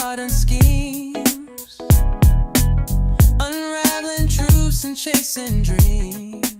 modern schemes, unraveling truths and chasing dreams.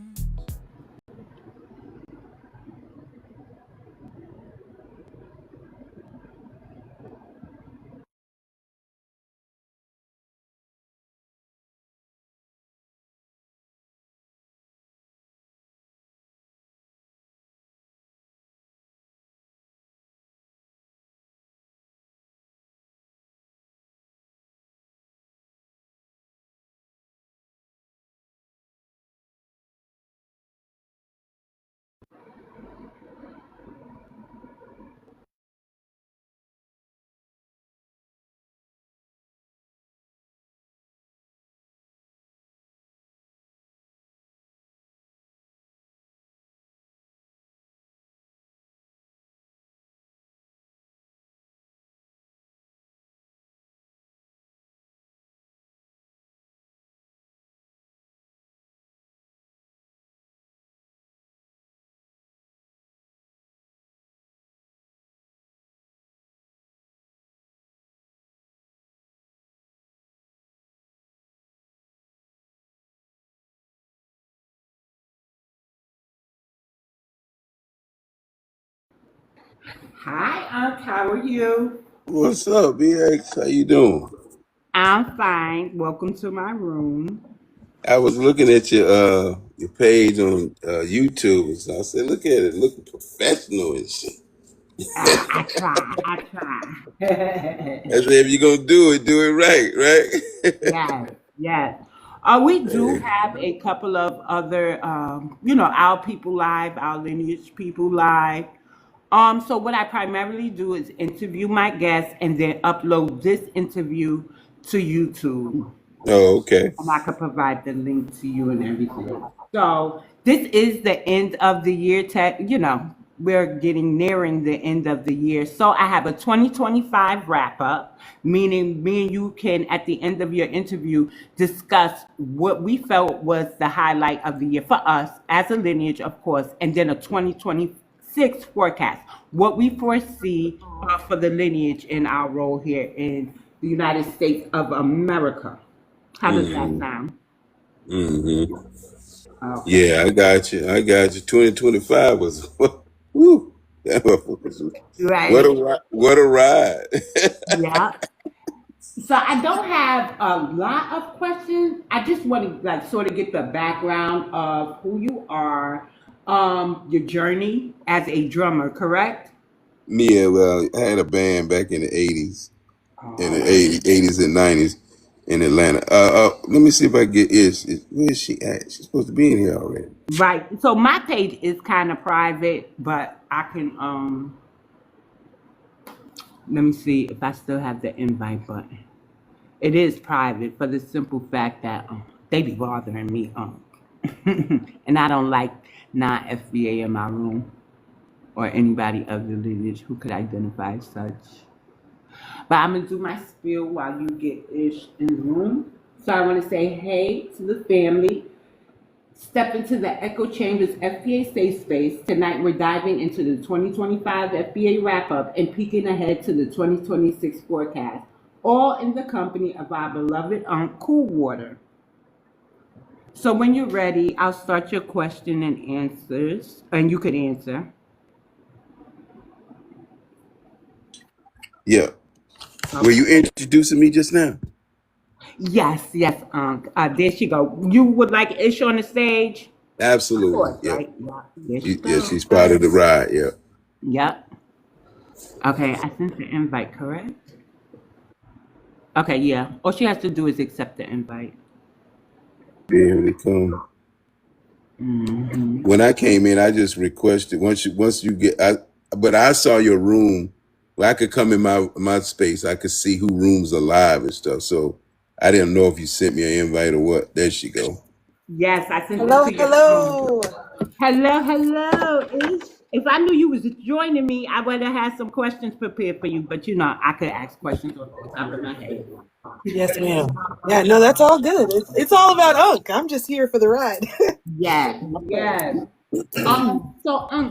Hi, Unc. How are you? What's up, BX? How you doing? I'm fine. Welcome to my room. I was looking at your page on YouTube, and so I said, "Look at it, looking professional and shit." I try. I try. That's right. If you're gonna do it right, right? Yes, yes. We do have a couple of other, our people live, our lineage people live. So what I primarily do is interview my guests and then upload this interview to YouTube. Oh, okay. And I could provide the link to you and everything. So this is the end of the year. We're getting nearing the end of the year. So I have a 2025 wrap up, meaning me and you can, at the end of your interview, discuss what we felt was the highlight of the year for us as a lineage, of course, and then a 2026 forecast, what we foresee for the lineage in our role here in the United States of America. How does that hmm sound? hmm Okay. Yeah, I got you. I got you. 2025 was woo. That was Right. what a ride. Yeah. So I don't have a lot of questions. I just want to like sort of get the background of who you are, your journey as a drummer, correct? Yeah, well, I had a band back in the 80s, in the Oh, 80s and 90s in Atlanta. Let me see if I get where is she at? She's supposed to be in here already. right. So my page is kind of private, but I can let me see if I still have the invite button. It is private for the simple fact that they be bothering me, and I don't like non-FBA in my room or anybody of the lineage who could identify as such. But I'm gonna do my spiel while you get ish in the room. So I want to say hey to the family. Step into the Echo Chambers FBA Safe Space. Tonight we're diving into the 2025 FBA wrap up and peeking ahead to the 2026 forecast, all in the company of our beloved Aunt Coolwater. So when you're ready, I'll start your question and answers, and you could answer. Yeah. Were Okay. you introducing me just now? Yes, yes, Unc. There she go. You would like Ish on the stage? Of Absolutely. course, Yep. right? Yeah. There she Yeah, goes. she's part of the ride. Yeah. Yep. Okay, I sent the invite, correct? Okay, yeah. All she has to do is accept the invite. Here they come. Hmm. When I came in, I just requested once you get but I saw your room where I could come in my space. I could see who rooms are live and stuff. So I didn't know if you sent me an invite or what. There she go. Yes, I sent it Hello, to your phone. hello. Hello, hello. Ish. If I knew you was joining me, I would have had some questions prepared for you. But I could ask questions off the top of my head. Yes, ma'am. Yeah, no, that's all good. It's all about Unc. I'm just here for the ride. Yes, yes.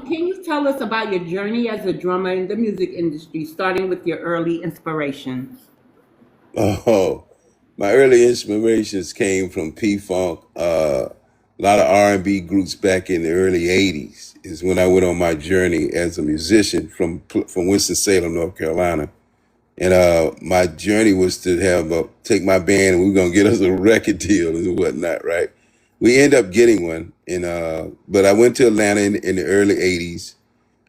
Can you tell us about your journey as a drummer in the music industry, starting with your early inspirations? Oh, my early inspirations came from P-Funk. A lot of R&B groups back in the early '80s is when I went on my journey as a musician from Winston-Salem, North Carolina. And my journey was to have take my band and we were gonna get us a record deal and whatnot, right? We end up getting one, and but I went to Atlanta in the early '80s.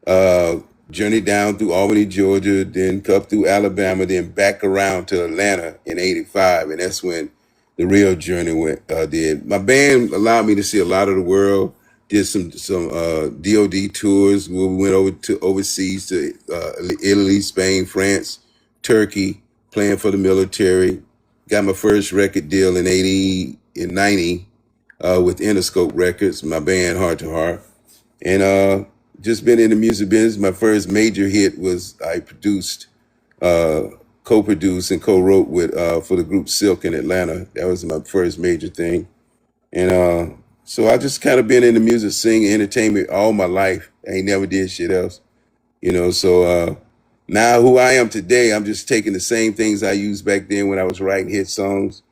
Uh, Journeyed down through Albany, Georgia, then up through Alabama, then back around to Atlanta in '85, and that's when the real journey went. Did my band allowed me to see a lot of the world? Did some DoD tours where we went over to overseas to Italy, Spain, France, Turkey, playing for the military. Got my first record deal in '90 with Interscope Records, my band Heart to Heart, and just been in the music business. My first major hit was I produced, uh, co-produced and co-wrote with for the group Silk in Atlanta. That was my first major thing, and so I just kind of been in the music, singing, entertainment all my life. I ain't never did shit else, you know. So now who I am today, I'm just taking the same things I used back then when I was writing hit songs,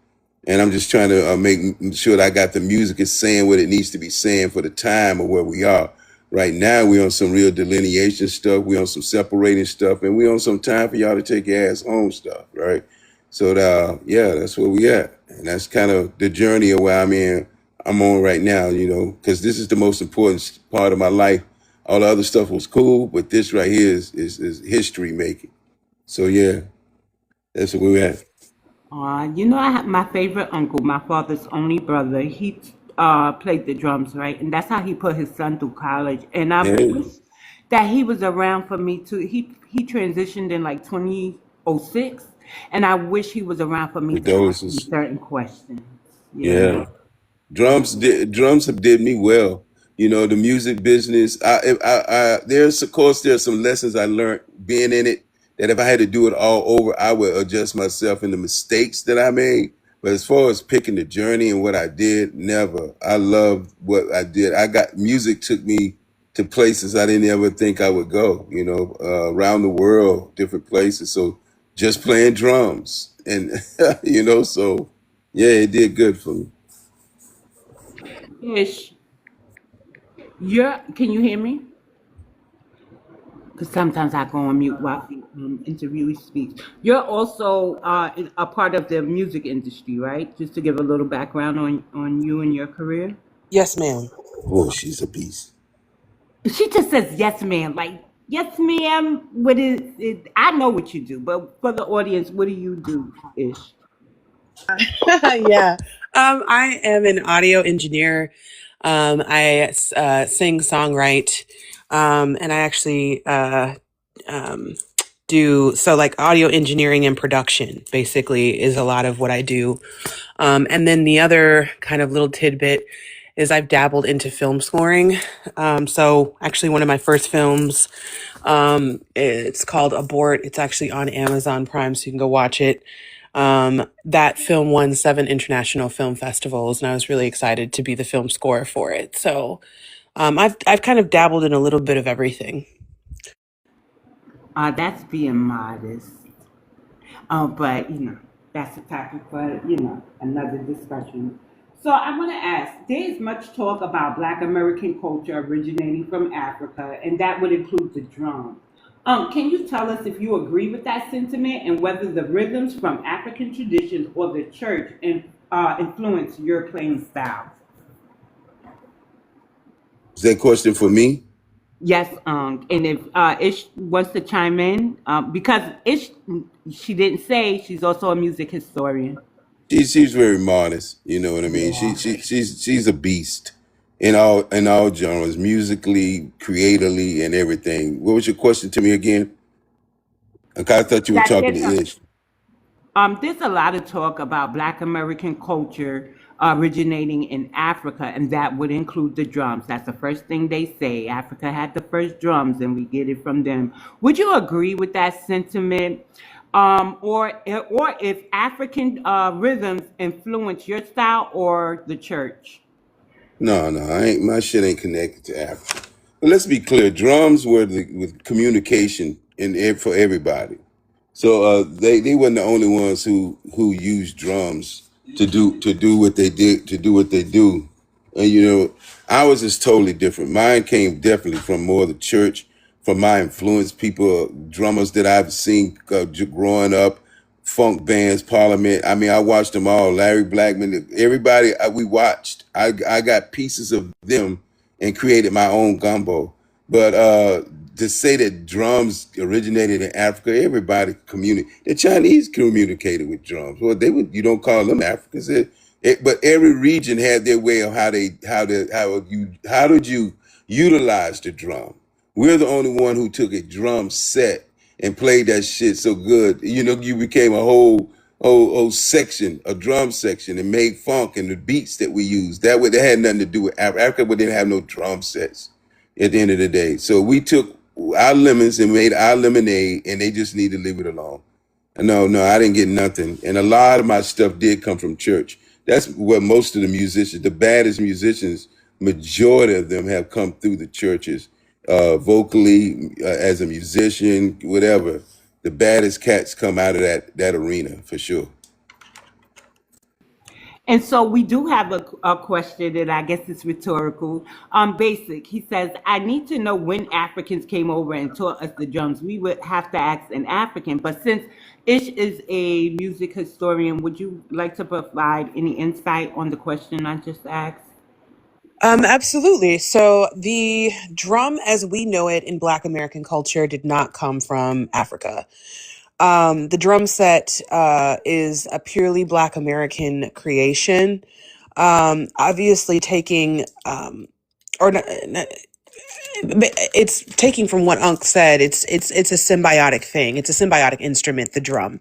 and I'm just trying to make sure that I got the music is saying what it needs to be saying for the time of where we are. Right now, we on some real delineation stuff. We on some separating stuff, and we on some time for y'all to take your ass home stuff, right? So, yeah, that's where we at, and that's kind of the journey of where I'm on right now, you know, because this is the most important part of my life. All the other stuff was cool, but this right here is history making. So, yeah, that's where we're at. You know, I have my favorite uncle, my father's only brother. He played the drums, right? And that's how he put his son through college. And I Yeah, wish that he was around for me too. He transitioned in like 2006, and I wish he was around for me to ask him condolences. certain questions. Yeah. Yeah. Drums have did me well. You know, the music business. There's of course there's some lessons I learned being in it that if I had to do it all over, I would adjust myself in the mistakes that I made. But as far as picking the journey and what I did, never. I loved what I did. I got music took me to places I didn't ever think I would go. You know, around the world, different places. So just playing drums and you know, so yeah, it did good for me. Ish, can you hear me? Because sometimes I go on mute while the interviewee speaks. You're also a part of the music industry, right? Just to give a little background on you and your career. Yes, ma'am. Oh, she's a beast. She just says yes, ma'am. Like yes, ma'am. What is it? I know what you do, but for the audience, what do you do, Ish? Yeah. I am an audio engineer. I sing, songwrite, and I actually um, do so like audio engineering and production basically is a lot of what I do. And then the other kind of little tidbit is I've dabbled into film scoring. So actually one of my first films, it's called Abort. It's actually on Amazon Prime, so you can go watch it. That film won 7 international film festivals, and I was really excited to be the film score for it. So I've kind of dabbled in a little bit of everything. That's being modest. But that's a topic for another discussion. So I want to ask: there is much talk about Black American culture originating from Africa, and that would include the drum. Can you tell us if you agree with that sentiment and whether the rhythms from African traditions or the church influence your playing style? Is that question for me? Yes, and if Ish wants to chime in, because Ish, she didn't say she's also a music historian. She's very modest. You know what I mean? Yeah. She's a beast in all genres, musically, creatively, and everything. What was your question to me again? Okay, I thought you were That talking to there's Ish. there's a lot of talk about Black American culture originating in Africa, and that would include the drums. That's the first thing they say. Africa had the first drums, and we get it from them. Would you agree with that sentiment? Or if African rhythms influence your style or the church? No, no, I ain't. My shit ain't connected to Africa. But let's be clear: drums were with communication for everybody. So they weren't the only ones who used drums to do what they did, to do what they do. And ours is totally different. Mine came definitely from more of the church, from my influence, people, drummers that I've seen growing up, funk bands, Parliament. I mean, I watched them all. Larry Blackman, everybody we watched. I got pieces of them and created my own gumbo. But to say that drums originated in Africa, everybody the Chinese communicated with drums. Well, you don't call them Africans. But every region had their way of how did you utilize the drum. We're the only one who took a drum set and played that shit so good. You became a whole section, a drum section, and made funk and the beats that we used. That had nothing to do with Africa. Africa didn't have no drum sets at the end of the day. So we took our lemons and made our lemonade, and they just need to leave it alone. No, I didn't get nothing. And a lot of my stuff did come from church. That's where most of the musicians, the baddest musicians, majority of them have come through the churches, vocally, as a musician, whatever. The baddest cats come out of that arena for sure. And so we do have a question, and I guess it's rhetorical. Basic. He says, I need to know when Africans came over and taught us the drums. We would have to ask an African, but since Ish is a music historian, would you like to provide any insight on the question I just asked? Absolutely. So the drum as we know it in Black American culture did not come from Africa. The drum set is a purely Black American creation. Obviously taking, or it's taking from what Unc said. It's a symbiotic thing. It's a symbiotic instrument, the drum.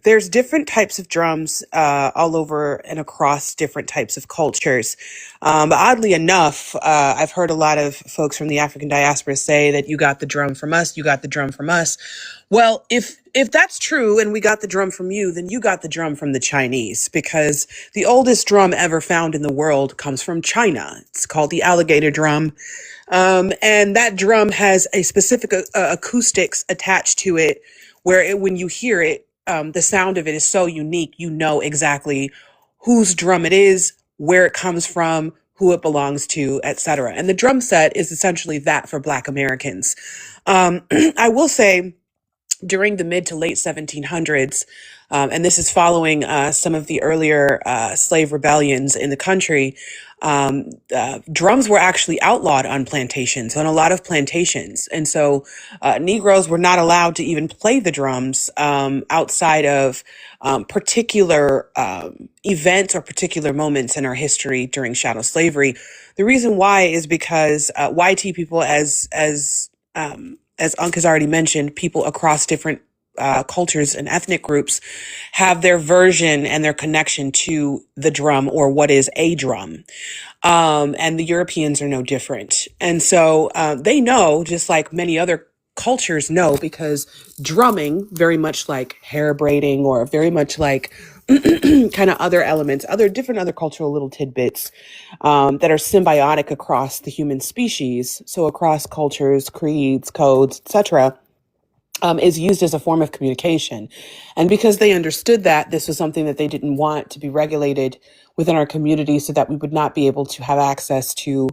There's different types of drums all over and across different types of cultures. But oddly enough, I've heard a lot of folks from the African diaspora say that you got the drum from us, you got the drum from us. Well, if that's true and we got the drum from you, then you got the drum from the Chinese, because the oldest drum ever found in the world comes from China. It's called the alligator drum. And that drum has a specific acoustics attached to it where when you hear it, the sound of it is so unique, you know exactly whose drum it is, where it comes from, who it belongs to, etc. And the drum set is essentially that for Black Americans. I will say, during the mid to late 1700s, and this is following some of the earlier slave rebellions in the country, drums were actually outlawed on plantations, on a lot of plantations. And so Negroes were not allowed to even play the drums outside of particular events or particular moments in our history during chattel slavery. The reason why is because YT people, as Unc has already mentioned, people across different cultures and ethnic groups have their version and their connection to the drum, or what is a drum. And the Europeans are no different. And so they know, just like many other cultures know, because drumming, very much like hair braiding or very much like kind of other elements, other cultural little tidbits that are symbiotic across the human species, so across cultures, creeds, codes, etc., is used as a form of communication. And because they understood that this was something that they didn't want to be regulated within our community, so that we would not be able to have access to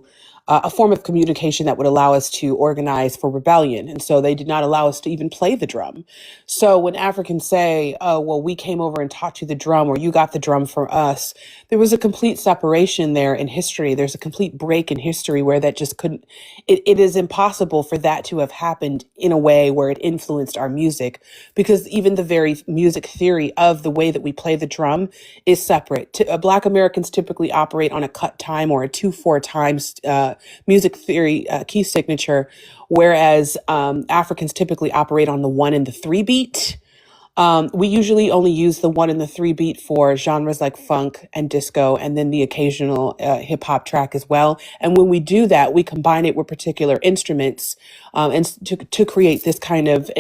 a form of communication that would allow us to organize for rebellion. And so they did not allow us to even play the drum. So when Africans say, oh, well, we came over and taught you the drum, or you got the drum from us, there was a complete separation there in history. There's a complete break in history where that just couldn't, it is impossible for that to have happened in a way where it influenced our music, because even the very music theory of the way that we play the drum is separate. Black Americans typically operate on a cut time or a 2/4 times music theory key signature, whereas Africans typically operate on the 1 and the 3 beat. We usually only use the 1 and the 3 beat for genres like funk and disco, and then the occasional hip hop track as well. And when we do that, we combine it with particular instruments and to create this kind of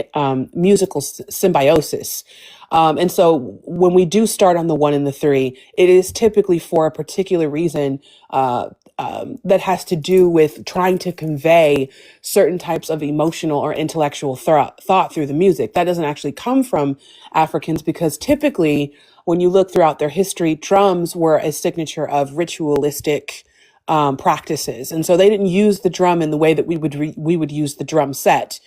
musical symbiosis. And so when we do start on the 1 and the 3, it is typically for a particular reason. that has to do with trying to convey certain types of emotional or intellectual thought through the music. That doesn't actually come from Africans, because typically, when you look throughout their history, drums were a signature of ritualistic practices, and so they didn't use the drum in the way that we would use the drum set,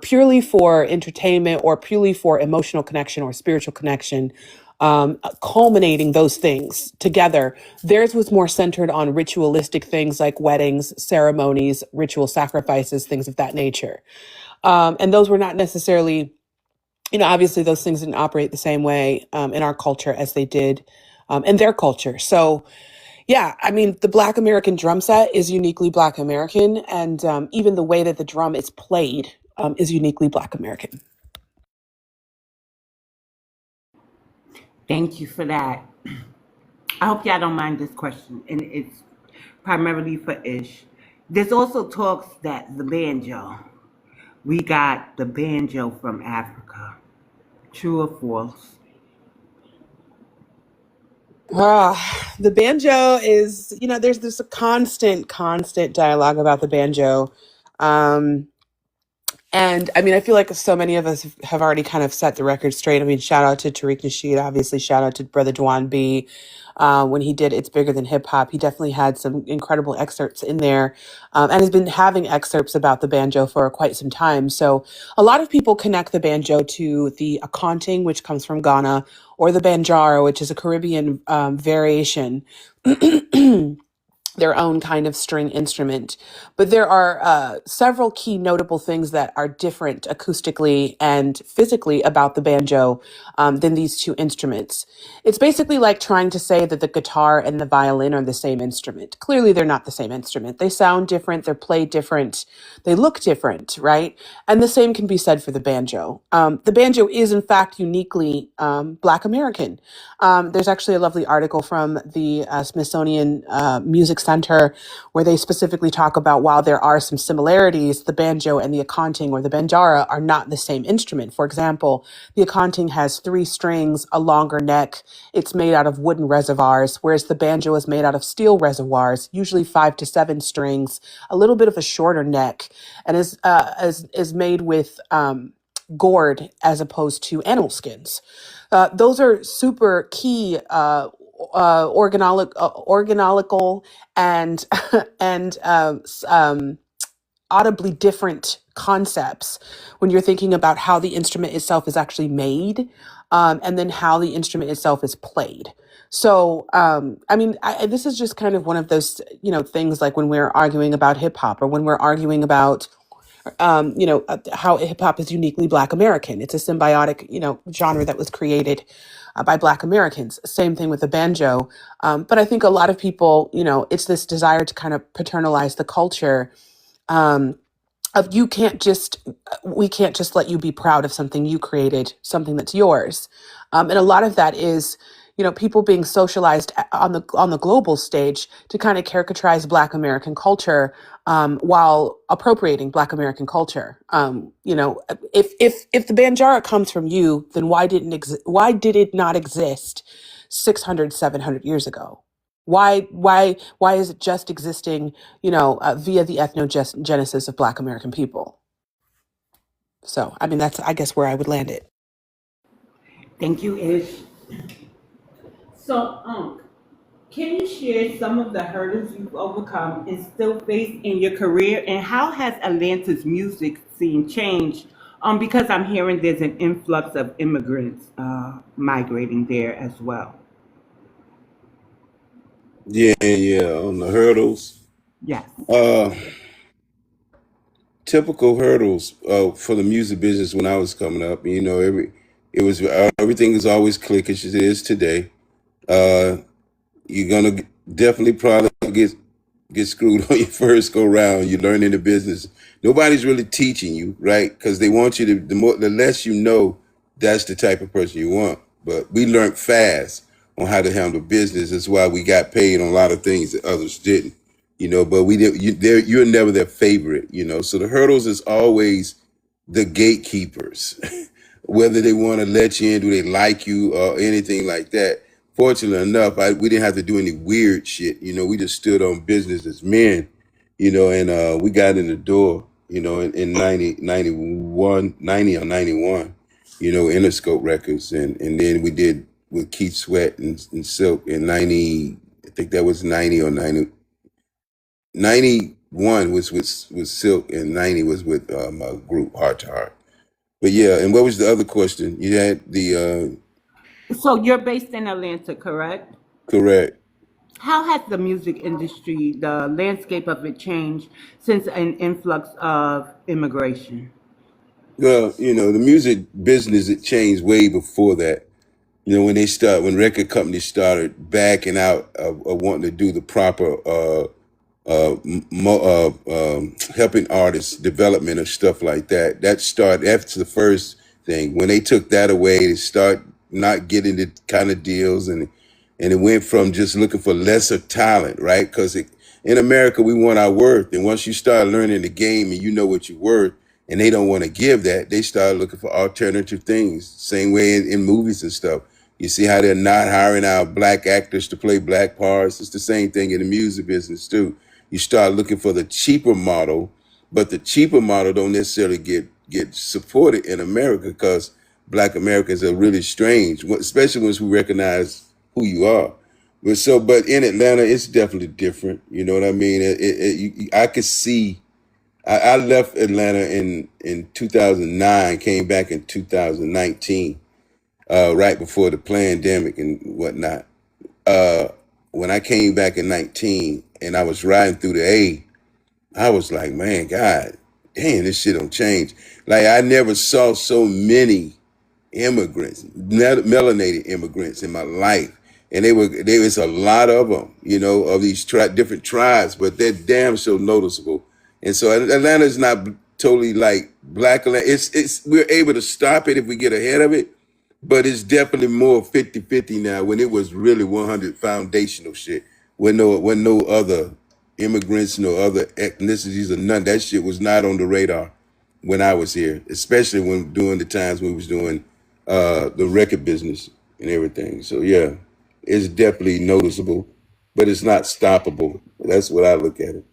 purely for entertainment or purely for emotional connection or spiritual connection, culminating those things together. Theirs was more centered on ritualistic things like weddings, ceremonies, ritual sacrifices, things of that nature. And those were not necessarily, obviously those things didn't operate the same way in our culture as they did in their culture. So, yeah, I mean, the Black American drum set is uniquely Black American, and even the way that the drum is played is uniquely Black American. Thank you for that. I hope y'all don't mind this question, and it's primarily for Ish. There's also talks that we got the banjo from Africa. True or false? The banjo is, there's this constant dialogue about the banjo. And I mean, I feel like so many of us have already kind of set the record straight. I mean, shout out to Tariq Nasheed, obviously, shout out to Brother Dwan B. When he did It's Bigger Than Hip Hop, he definitely had some incredible excerpts in there, and has been having excerpts about the banjo for quite some time. So a lot of people connect the banjo to the akonting, which comes from Ghana, or the banjara, which is a Caribbean variation. Their own kind of string instrument. But there are several key notable things that are different acoustically and physically about the banjo than these two instruments. It's basically like trying to say that the guitar and the violin are the same instrument. Clearly, they're not the same instrument. They sound different, they're played different, they look different, right? And the same can be said for the banjo. The banjo is, in fact, uniquely Black American. There's actually a lovely article from the Smithsonian Music Center where they specifically talk about, while there are some similarities, the banjo and the akonting or the banjara are not the same instrument. For example, the akonting has 3 strings, a longer neck. It's made out of wooden reservoirs, whereas the banjo is made out of steel reservoirs, usually 5 to 7 strings, a little bit of a shorter neck, and is made with gourd as opposed to animal skins. Those are super key organolical and and audibly different concepts when you're thinking about how the instrument itself is actually made, and then how the instrument itself is played. So, I mean, this is just kind of one of those, things like when we're arguing about hip hop, or when we're arguing about how hip hop is uniquely Black American. It's a symbiotic, genre that was created by Black Americans. Same thing with the banjo. But I think a lot of people, it's this desire to kind of paternalize the culture. Of we can't just let you be proud of something you created, something that's yours. And a lot of that is, people being socialized on the global stage to kind of caricaturize Black American culture, while appropriating Black American culture. If the banjara comes from you, then why did it not exist 600, 700 years ago? Why is it just existing, via the ethnogenesis of Black American people? So, I mean, that's, I guess, where I would land it. Thank you, Ish. So, can you share some of the hurdles you've overcome and still face in your career, and how has Atlanta's music scene changed? Because I'm hearing there's an influx of immigrants migrating there as well. Yeah, on the hurdles. Yes. Typical hurdles for the music business when I was coming up. Everything was always cliquish as it is today. You're gonna definitely probably get screwed on your first go round. You're learning the business. Nobody's really teaching you, right? Because they want you to. The less you know, that's the type of person you want. But we learned fast on how to handle business. That's why we got paid on a lot of things that others didn't. But we did. You're never their favorite. So the hurdles is always the gatekeepers, whether they want to let you in, do they like you, or anything like that. fortunately enough, we didn't have to do any weird shit. We just stood on business as men, and we got in the door, in 90 or 91, Interscope Records. And then we did with Keith Sweat and Silk in 90, I think that was 90 or 91 was with Silk, and 90 was with my group, Heart to Heart. But yeah, and what was the other question? You had the, So you're based in Atlanta, correct? correct. How has the music industry, the landscape of it changed since an influx of immigration? Well, the music business, it changed way before that. When record companies started backing out of wanting to do the proper helping artists development or stuff like that. That started after the first thing. When they took that away, they start not getting the kind of deals, and it went from just looking for lesser talent, right? Because in America we want our worth, and once you start learning the game and you know what you're worth, and they don't want to give that, they start looking for alternative things. Same way in movies and stuff. You see how they're not hiring out black actors to play black parts. It's the same thing in the music business too. You start looking for the cheaper model, but the cheaper model don't necessarily get supported in America because black Americans are really strange, especially once we recognize who you are. But in Atlanta, it's definitely different. You know what I mean? I could see. I left Atlanta in 2009, came back in 2019, right before the pandemic and whatnot. Uh, when I came back in 19 and I was riding through the A, I was like, man, God, damn, this shit don't change. Like I never saw so many immigrants, melanated immigrants in my life. And there was a lot of them, of these different tribes, but they're damn so noticeable. And so Atlanta is not totally like black Atlanta. We're able to stop it if we get ahead of it, but it's definitely more 50-50 now when it was really 100 foundational shit. When no other immigrants, no other ethnicities or none. That shit was not on the radar when I was here, especially when during the times we was doing the record business and everything. So yeah, it's definitely noticeable, but it's not stoppable. That's what I look at it.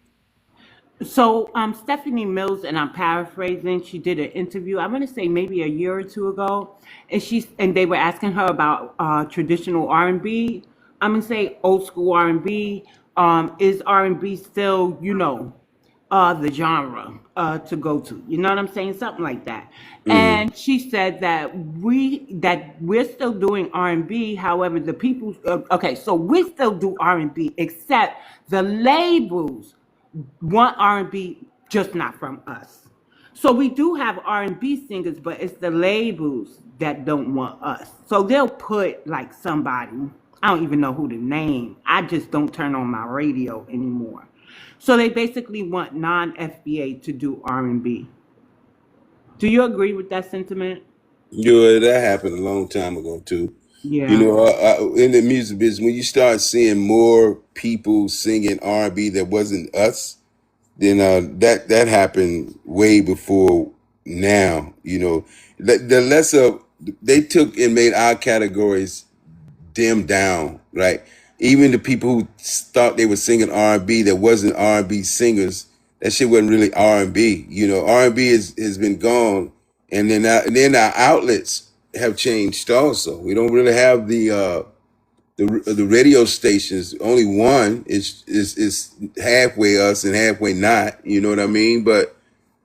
So Stephanie Mills, and I'm paraphrasing, she did an interview, I'm gonna say maybe a year or two ago, and they were asking her about traditional R&B. I'm gonna say old school R&B. Is R&B still, the genre to go to? You know what I'm saying? Something like that. Mm-hmm. And she said that we're still doing R&B. However, the people, okay, so we still do R&B, except the labels want R&B, just not from us. So we do have R&B singers, but it's the labels that don't want us. So they'll put like somebody, I don't even know who to name. I just don't turn on my radio anymore. So they basically want non-FBA to do R&B. Do you agree with that sentiment? Yeah, that happened a long time ago too. Yeah. In the music business, when you start seeing more people singing R&B that wasn't us, then that happened way before now. The lesser they took and made our categories dimmed down, right? Even the people who thought they were singing R&B that wasn't R&B singers, that shit wasn't really R&B. R&B has been gone, and then our outlets have changed also. We don't really have the radio stations. Only one is halfway us and halfway not. You know what I mean? But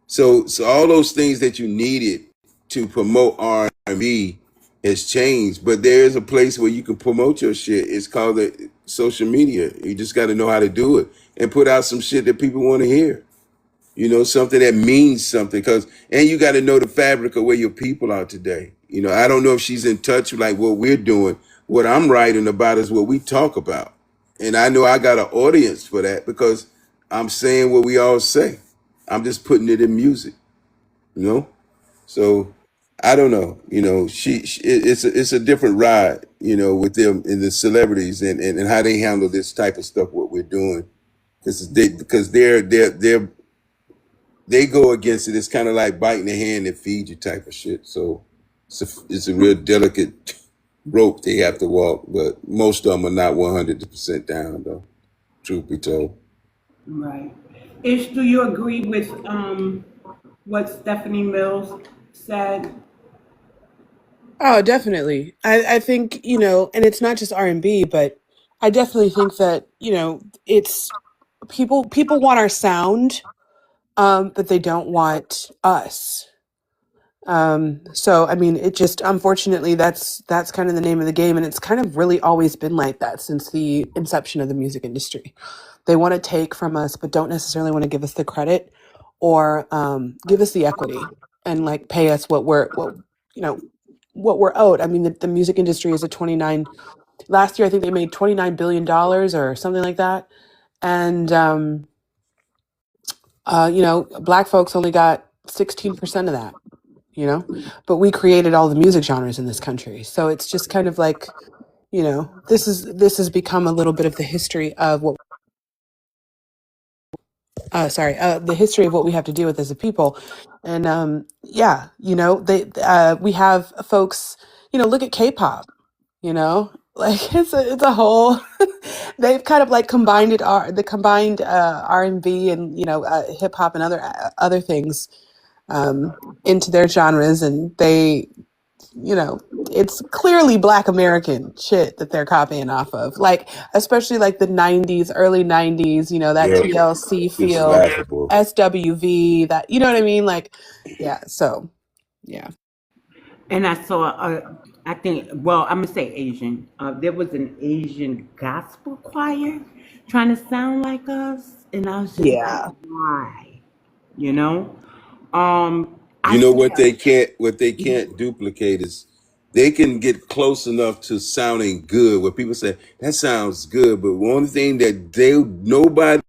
so all those things that you needed to promote R&B has changed. But there is a place where you can promote your shit. It's called the social media. You just got to know how to do it and put out some shit that people want to hear. Something that means something. And you got to know the fabric of where your people are today. I don't know if she's in touch with like what we're doing. What I'm writing about is what we talk about. And I know I got an audience for that because I'm saying what we all say. I'm just putting it in music, you know? So I don't know, it's a different ride, with them and the celebrities and how they handle this type of stuff, what we're doing. Because they go against it. It's kind of like biting the hand that feeds you type of shit. So it's a real delicate rope they have to walk, but most of them are not 100% down, though, truth be told. Right. Ish, do you agree with what Stephanie Mills said? Oh, definitely. I think, and it's not just R&B, but I definitely think that, it's people want our sound, but they don't want us. So I mean, it just unfortunately that's kind of the name of the game, and it's kind of really always been like that since the inception of the music industry. They want to take from us, but don't necessarily want to give us the credit or give us the equity and like pay us you know what we're owed. I mean, the music industry is a 29. Last year, I think they made $29 billion or something like that, and black folks only got 16% of that. But we created all the music genres in this country, so it's just kind of like this has become a little bit of the history of what the history of what we have to deal with as a people. And yeah, we have folks, look at K-pop, like it's a whole they've kind of like combined the combined R&B and hip hop and other things into their genres, and they you know, it's clearly Black American shit that they're copying off of. Like, especially like the 90s, early 90s, that Yeah, TLC it's feel, laughable. SWV, that, you know what I mean? Like, yeah, so, yeah. And I saw, I think, well, I'm gonna say Asian. There was an Asian gospel choir trying to sound like us, and I was just like, Yeah. why? You know? I You know saw, what they can't duplicate is they can get close enough to sounding good where people say that sounds good, but one thing that nobody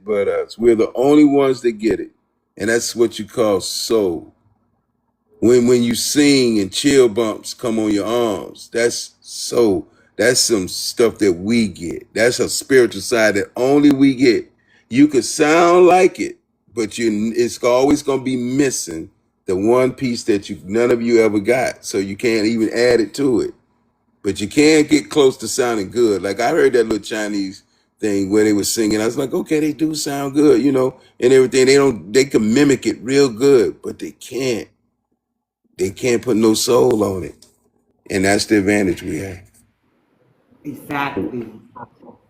but us, we're the only ones that get it, and that's what you call soul. When you sing and chill bumps come on your arms, that's soul. That's some stuff that we get. That's a spiritual side that only we get. You could sound like it, but it's always gonna be missing the one piece that none of you ever got. So you can't even add it to it. But you can't get close to sounding good. Like I heard that little Chinese thing where they were singing. I was like, okay, they do sound good, and everything. They can mimic it real good, but they can't. They can't put no soul on it. And that's the advantage we have. exactly.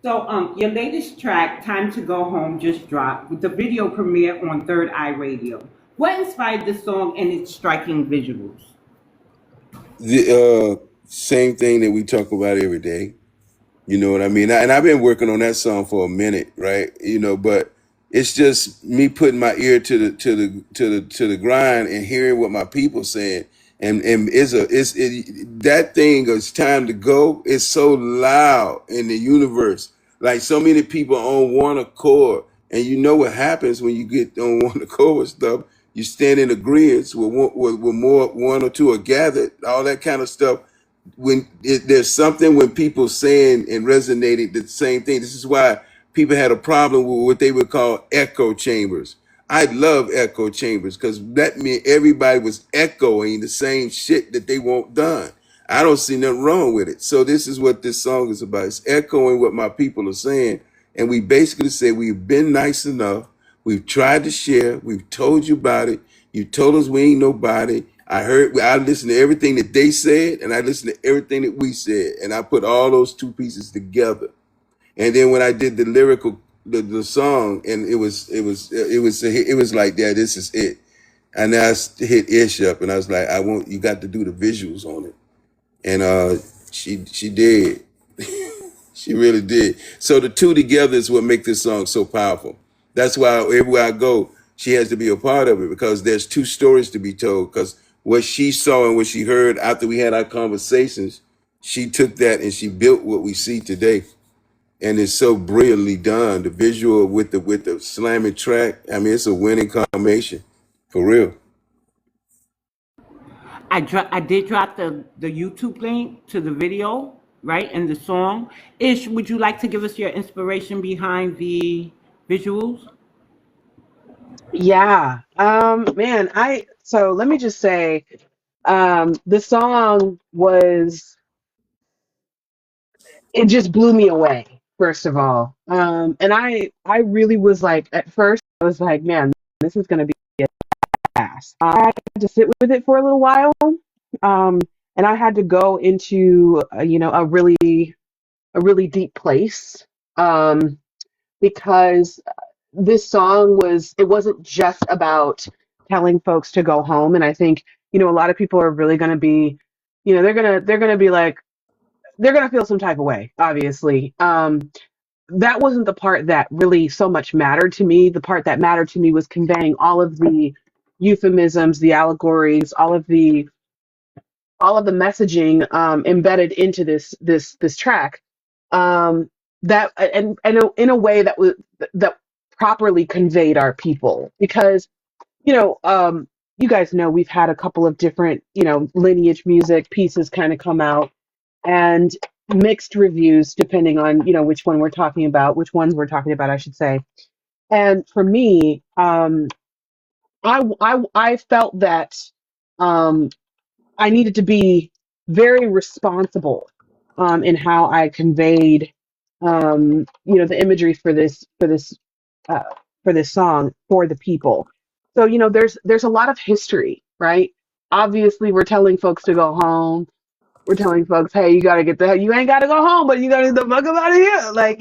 So, your latest track, Time to Go Home, just dropped with the video premiere on Third Eye Radio. What inspired this song and its striking visuals? The same thing that we talk about every day. You know what I mean? And I've been working on that song for a minute, right? But it's just me putting my ear to the grind and hearing what my people saying. And that thing is time to go. It's so loud in the universe. Like so many people on one accord. And you know what happens when you get on one accord with stuff. You stand in agreement with more one or two are gathered, all that kind of stuff there's something when people saying and resonating the same thing. This is why people had a problem with what they would call echo chambers. I love echo chambers because that meant everybody was echoing the same shit that they want done. I don't see nothing wrong with it. So this is what this song is about. It's echoing what my people are saying. And we basically say we've been nice enough. We've tried to share. We've told you about it. You told us we ain't nobody. I listened to everything that they said, and I listened to everything that we said, and I put all those two pieces together. And then when I did the song, and it was like, yeah, this is it. And I hit Ish up, and I was like, you got to do the visuals on it, and she did. She really did. So the two together is what make this song so powerful. That's why everywhere I go, she has to be a part of it because there's two stories to be told. Because what she saw and what she heard after we had our conversations, she took that and she built what we see today. And it's so brilliantly done. The visual with the slamming track. I mean, it's a winning combination, for real. I did drop the YouTube link to the video, right, and the song. Ish, would you like to give us your inspiration behind the visuals? Yeah. Man, so let me just say, The song was, it just blew me away, first of all. And I really was like, at first, I was like, man, this is going to be a fast. I had to sit with it for a little while. Um, and I had to go into, a really deep place. Because this song it wasn't just about telling folks to go home. And I think, a lot of people are really going to be, they're going to be like, they're going to feel some type of way, obviously. That wasn't the part that really so much mattered to me. The part that mattered to me was conveying all of the euphemisms, the allegories, all of the messaging embedded into this track. That and in a way that properly conveyed our people, because you guys know we've had a couple of different lineage music pieces kind of come out, and mixed reviews depending on which ones we're talking about, I should say. And for me, I felt that um, I needed to be very responsible in how I conveyed the imagery uh, for this song for the people. So there's a lot of history, right? Obviously, we're telling folks to go home. We're telling folks, hey, you gotta get the hell. You ain't gotta go home, but you gotta get the fuck up out of here. Like,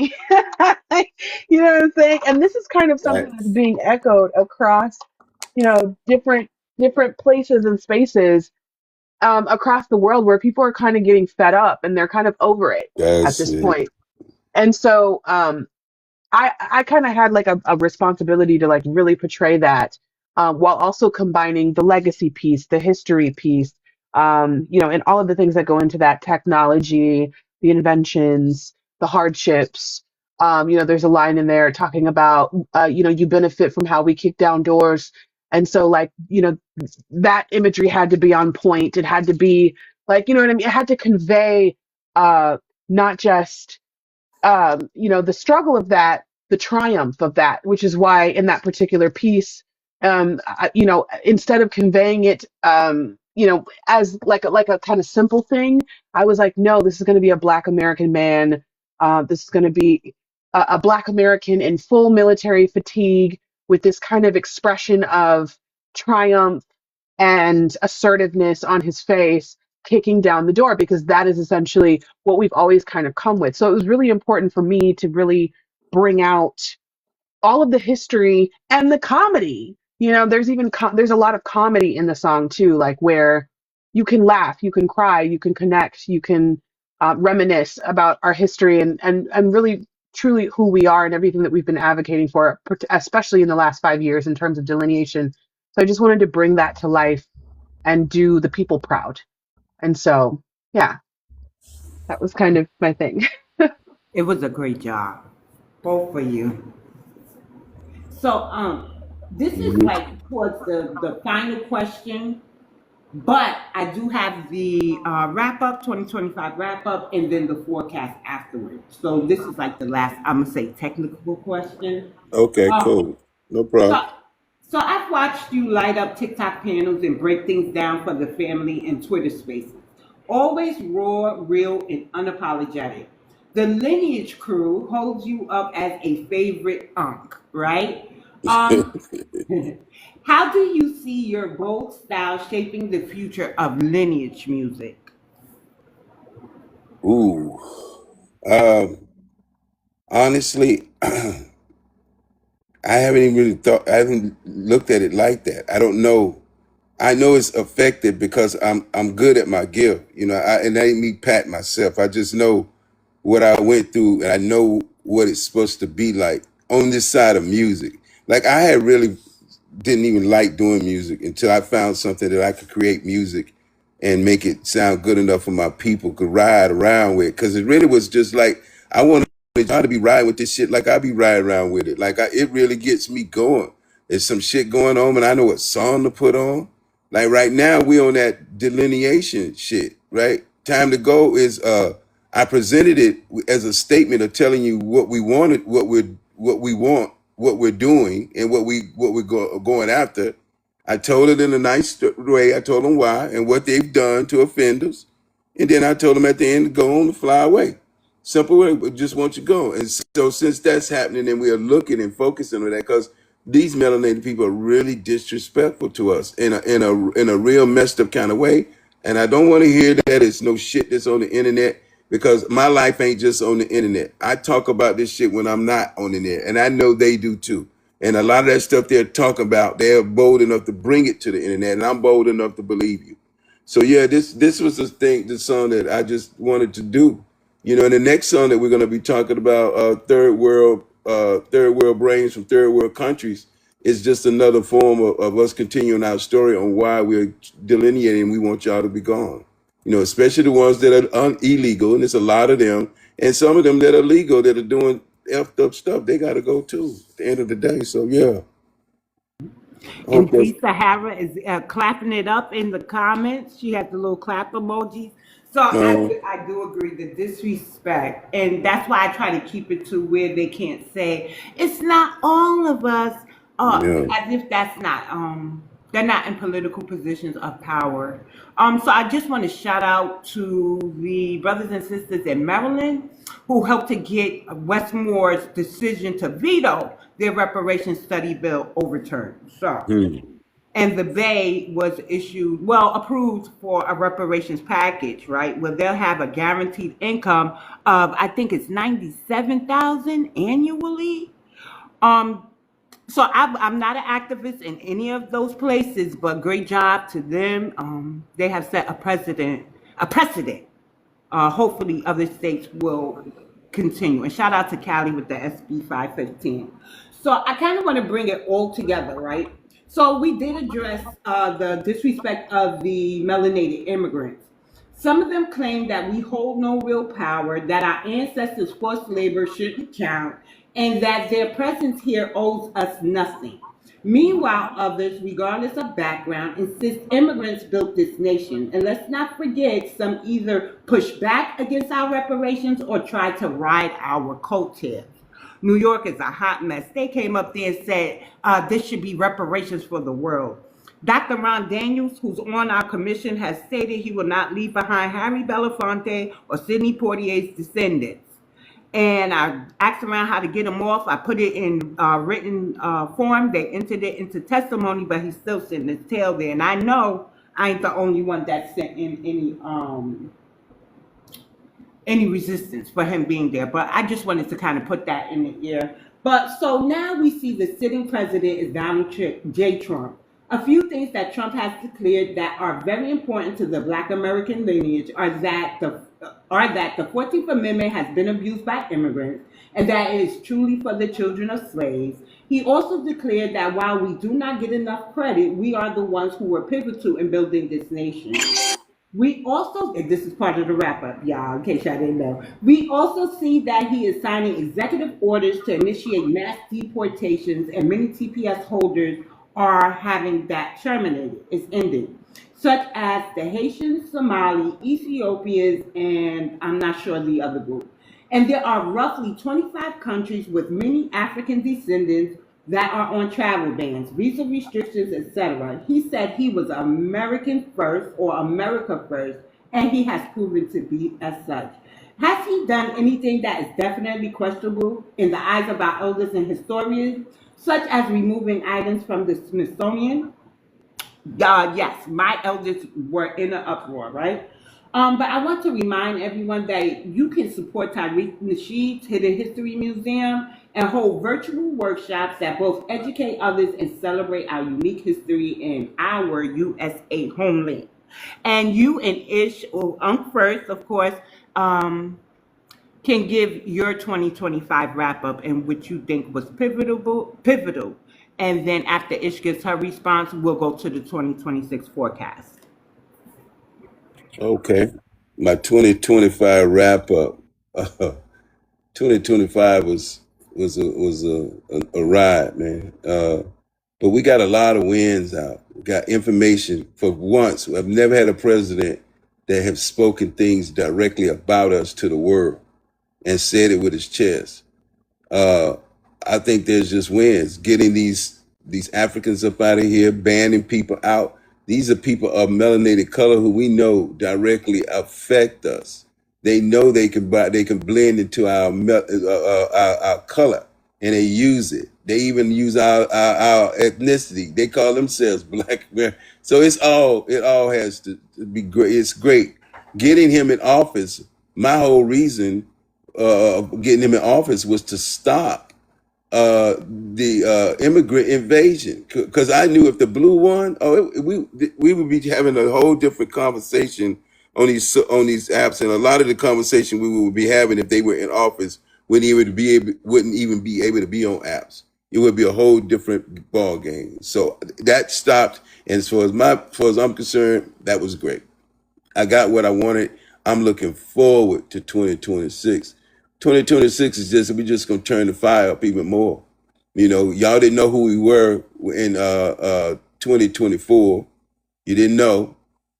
you know what I'm saying? And this is kind of something Right. that's being echoed across, different places and spaces across the world, where people are kind of getting fed up and they're kind of over it at That's this it. point. And so I kind of had like a responsibility to like really portray that, while also combining the legacy piece, the history piece, and all of the things that go into that: technology, the inventions, the hardships. There's a line in there talking about, you benefit from how we kick down doors. And so, like, that imagery had to be on point. It had to be like, you know what I mean? It had to convey not just the struggle of that, the triumph of that, which is why in that particular piece, instead of conveying it, as like a kind of simple thing, I was like, no, this is going to be a Black American man. This is going to be a Black American in full military fatigue with this kind of expression of triumph and assertiveness on his face, kicking down the door, because that is essentially what we've always kind of come with. So it was really important for me to really bring out all of the history and the comedy. There's a lot of comedy in the song too, like where you can laugh, you can cry, you can connect, you can reminisce about our history, and really truly who we are and everything that we've been advocating for, especially in the last 5 years in terms of delineation. So I just wanted to bring that to life and do the people proud. And so, yeah, that was kind of my thing. It was a great job, both of you. So, this is Mhm. like towards the final question, but I do have the wrap up, 2025 wrap up, and then the forecast afterwards. So this is like the last, I'm gonna say, technical question. Okay, Um, cool. No so, problem. so I've watched you light up TikTok panels and break things down for the family and Twitter spaces. Always raw, real, and unapologetic. The Lineage crew holds you up as a favorite unk, right? Um, how do you see your bold style shaping the future of Lineage music? Ooh. Um, honestly, I haven't even really thought. I haven't looked at it like that. I don't know. I know it's affected because I'm good at my gift. And that ain't me pat myself. I just know what I went through, and I know what it's supposed to be like on this side of music. Like I had really didn't even like doing music until I found something that I could create music and make it sound good enough for my people could ride around with. Because it really was just like I wanted y'all to be riding with this shit like I be riding around with it. Like it really gets me going. There's some shit going on, and I know what song to put on. Like right now, we on that delineation shit. Right, time to go is I presented it as a statement of telling you what we wanted, what we want, what we're doing, and what we're going after. I told it in a nice way. I told them why and what they've done to offenders. And then I told them at the end to go on and fly away. Simple way, but just want you to go. And so since that's happening and we are looking and focusing on that, because these melanated people are really disrespectful to us in a real messed up kind of way. And I don't want to hear that it's no shit that's on the internet, because my life ain't just on the internet. I talk about this shit when I'm not on the internet, and I know they do too. And a lot of that stuff they're talking about, they're bold enough to bring it to the internet, and I'm bold enough to believe you. So yeah, this was the song that I just wanted to do. And the next song that we're going to be talking about, third world brains from third world countries, is just another form of us continuing our story on why we're delineating. We want y'all to be gone. Especially the ones that are illegal, and it's a lot of them, and some of them that are legal that are doing effed up stuff. They got to go too at the end of the day. So yeah, I hope And that's V Sahara is clapping it up in the comments. She has the little clap emojis. So uh, I do agree, the disrespect, and that's why I try to keep it to where they can't say it's not all of us, yeah. as if that's not they're not in political positions of power. So I just want to shout out to the brothers and sisters in Maryland who helped to get Westmore's decision to veto their reparations study bill overturned. So, Hmm. and the Bay was issued, well, approved for a reparations package, right? Where they'll have a guaranteed income of, I think it's 97,000 annually. Um, so I'm not an activist in any of those places, but great job to them. They have set a precedent. Hopefully, other states will continue. And shout out to Cali with the SB 515. So I kind of want to bring it all together, right? So we did address the disrespect of the melanated immigrants. Some of them claim that we hold no real power, that our ancestors' forced labor shouldn't count, and that their presence here owes us nothing. Meanwhile, others, regardless of background, insist immigrants built this nation. And let's not forget, some either push back against our reparations or try to ride our coattails. New York is a hot mess. They came up there and said this should be reparations for the world. Dr. Ron Daniels, who's on our commission, has stated he will not leave behind Harry Belafonte or Sidney Poitier's descendants. And I asked around how to get him off. I put it in written form. They entered it into testimony, but he's still sitting his tail there. And I know I ain't the only one that sent in any resistance for him being there. But I just wanted to kind of put that in the air. But so now we see the sitting president is Donald J. Trump. A few things that Trump has declared that are very important to the Black American lineage are that the 14th Amendment has been abused by immigrants and that it is truly for the children of slaves. He also declared that while we do not get enough credit, we are the ones who were pivotal in building this nation. We also, and this is part of the wrap up, y'all, in case y'all didn't know. We also see that he is signing executive orders to initiate mass deportations, and many TPS holders are having that terminated. It's ended, such as the Haitians, Somali, Ethiopians, and I'm not sure the other group. And there are roughly 25 countries with many African descendants that are on travel bans, visa restrictions, etc. He said he was American first or America first, and he has proven to be as such. Has he done anything that is definitely questionable in the eyes of our elders and historians, such as removing items from the Smithsonian? Yes, my elders were in an uproar, right? But I want to remind everyone that you can support Tariq Nasheed's Hidden History Museum and hold virtual workshops that both educate others and celebrate our unique history in our USA homeland. And you and Ish, or First, of course, can give your 2025 wrap up and what you think was pivotal. And then after Ish gives her response, we'll go to the 2026 forecast. Okay. My 2025 wrap up. 2025 was a ride, man. But we got a lot of wins out. We got information for once. I've never had a president that have spoken things directly about us to the world and said it with his chest. I think there's just wins. Getting these these Africans up out of here, banning people out. These are people of melanated color who we know directly affect us. They know they can blend into our color, and they use it. They even use our ethnicity. They call themselves black. So it all has to be great. It's great getting him in office. My whole reason of getting him in office was to stop the immigrant invasion, because I knew if the blue won, we would be having a whole different conversation on these apps, and a lot of the conversation we would be having if they were in office wouldn't even be able to be on apps. It would be a whole different ball game. So that stopped, and as far as I'm concerned, that was great. I got what I wanted. I'm looking forward to 2026. 2026 is we're just gonna turn the fire up even more. You know, y'all didn't know who we were in 2024. You didn't know.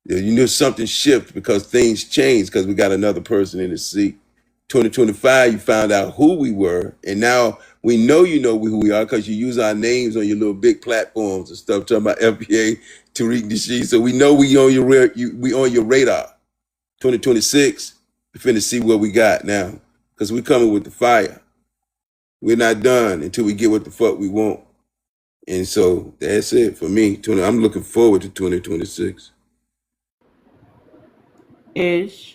You knew something shifted because things changed because we got another person in the seat. 2025, you found out who we were, and now we know you know who we are because you use our names on your little big platforms and stuff, talking about FBA, Tariq Nasheed. So we know we on your radar. 2026, we finna see what we got now, because we coming with the fire. We're not done until we get what the fuck we want. And so that's it for me. I'm looking forward to 2026. Ish.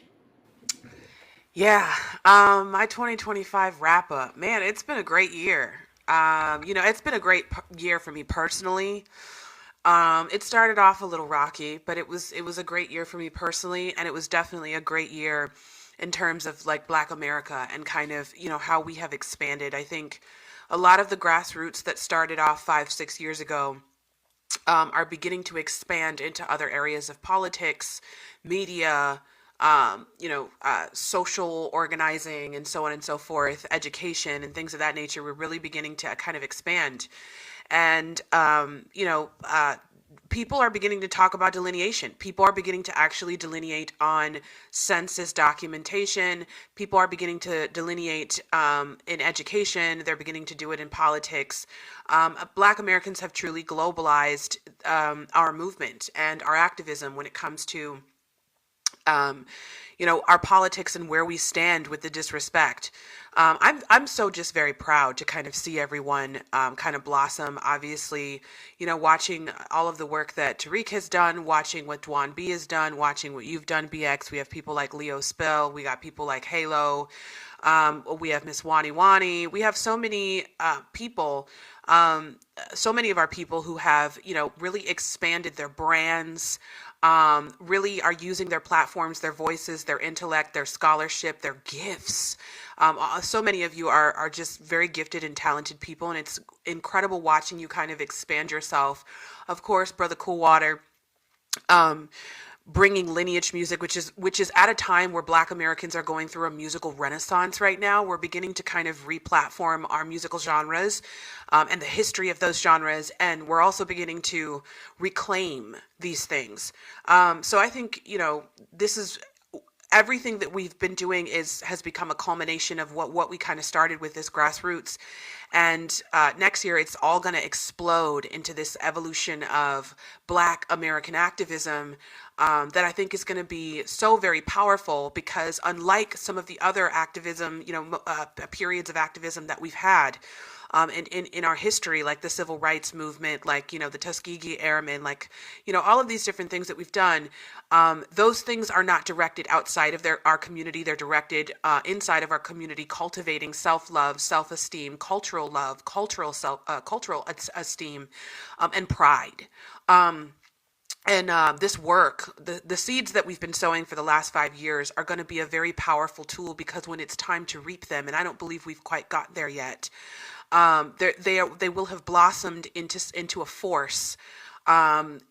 Yeah, my 2025 wrap up. Man, it's been a great year. It's been a great year for me personally. It started off a little rocky, but it was a great year for me personally, and it was definitely a great year in terms of like Black America and kind of, how we have expanded. I think a lot of the grassroots that started off 5, 6 years ago are beginning to expand into other areas of politics, media, social organizing, and so on and so forth, education, and things of that nature. We're really beginning to kind of expand. And, people are beginning to talk about delineation. People are beginning to actually delineate on census documentation. People are beginning to delineate in education. They're beginning to do it in politics. Black Americans have truly globalized our movement and our activism when it comes to our politics and where we stand with the disrespect. I'm so just very proud to kind of see everyone kind of blossom. Obviously, watching all of the work that Tariq has done, watching what Dwan B has done, watching what you've done, BX. We have people like Leo Spill. We got people like Halo. We have Miss Wani Wani. We have so many people. So many of our people who have, really expanded their brands, really are using their platforms, their voices, their intellect, their scholarship, their gifts. So many of you are just very gifted and talented people, and it's incredible watching you kind of expand yourself. Of course, Brother Coolwater, bringing Lineage music, which is at a time where Black Americans are going through a musical renaissance right now. We're beginning to kind of re-platform our musical genres and the history of those genres, and we're also beginning to reclaim these things. So I think, this is everything that we've been doing has become a culmination of what we kind of started with, this grassroots. And next year, it's all going to explode into this evolution of Black American activism that I think is going to be so very powerful, because unlike some of the other activism, periods of activism that we've had in our history, like the civil rights movement, like, the Tuskegee Airmen, like, all of these different things that we've done, those things are not directed outside of our community. They're directed inside of our community, cultivating self-love, self-esteem, cultural love, cultural esteem, and pride. And this work, the seeds that we've been sowing for the last 5 years are going to be a very powerful tool, because when it's time to reap them, and I don't believe we've quite got there yet, they will have blossomed into a force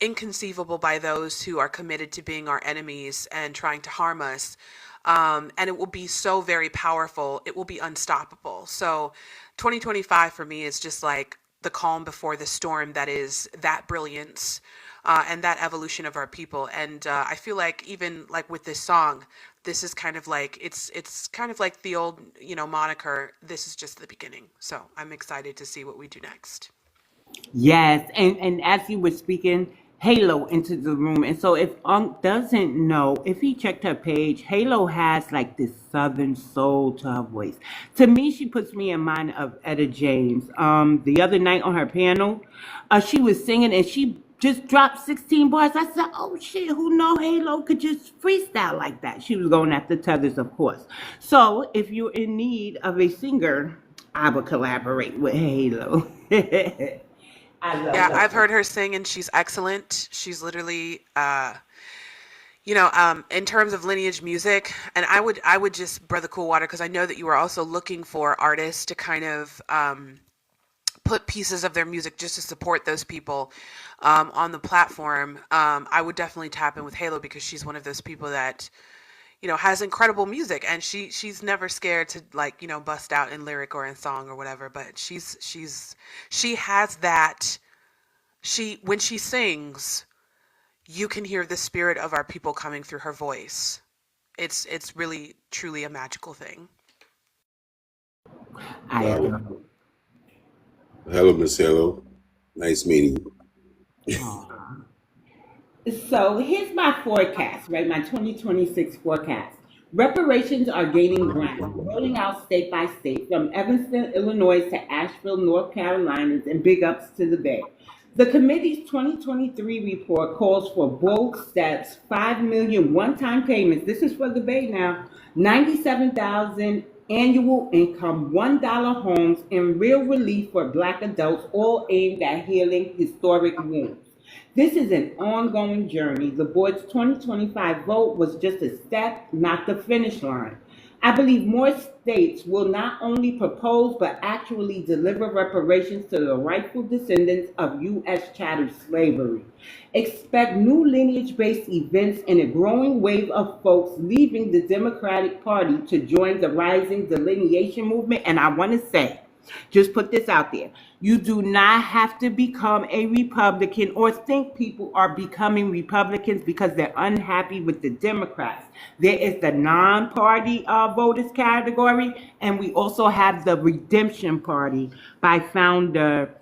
inconceivable by those who are committed to being our enemies and trying to harm us. And it will be so very powerful. It will be unstoppable. So 2025 for me is just like the calm before the storm that is that brilliance. And that evolution of our people. And I feel like even like with this song, this is kind of like, it's kind of like the old, moniker, this is just the beginning. So I'm excited to see what we do next. Yes, and as you were speaking, Halo entered the room, and so if Unc doesn't know, if he checked her page, Halo has like this southern soul to her voice. To me, she puts me in mind of Etta James. The other night on her panel, she was singing and she just dropped 16 bars. I said, "Oh shit, who know Halo could just freestyle like that?" She was going after Tethers, of course. So if you're in need of a singer, I would collaborate with Halo. I love Yeah, her. I've heard her sing and she's excellent. She's literally in terms of lineage music, and I would just Brother Coolwater, because I know that you are also looking for artists to kind of put pieces of their music just to support those people on the platform. I would definitely tap in with Halo because she's one of those people that has incredible music, and she's never scared to bust out in lyric or in song or whatever. But she has that. When she sings, you can hear the spirit of our people coming through her voice. It's really truly a magical thing. I Wow. agree. Hello, Miss Hello. Nice meeting you. Aw. So here's my forecast, right? My 2026 forecast. Reparations are gaining ground, rolling out state by state, from Evanston, Illinois to Asheville, North Carolina, and big ups to the Bay. The committee's 2023 report calls for bold steps, 5 million one-time payments. This is for the Bay now. 97,000 annual income, $1 homes, and real relief for Black adults, all aimed at healing historic wounds. This is an ongoing journey. The board's 2025 vote was just a step, not the finish line. I believe more states will not only propose but actually deliver reparations to the rightful descendants of U.S. chattel slavery. Expect new lineage based events and a growing wave of folks leaving the Democratic Party to join the rising delineation movement. And I want to say, just put this out there. You do not have to become a Republican or think people are becoming Republicans because they're unhappy with the Democrats. There is the non party voters category, and we also have the Redemption Party by founder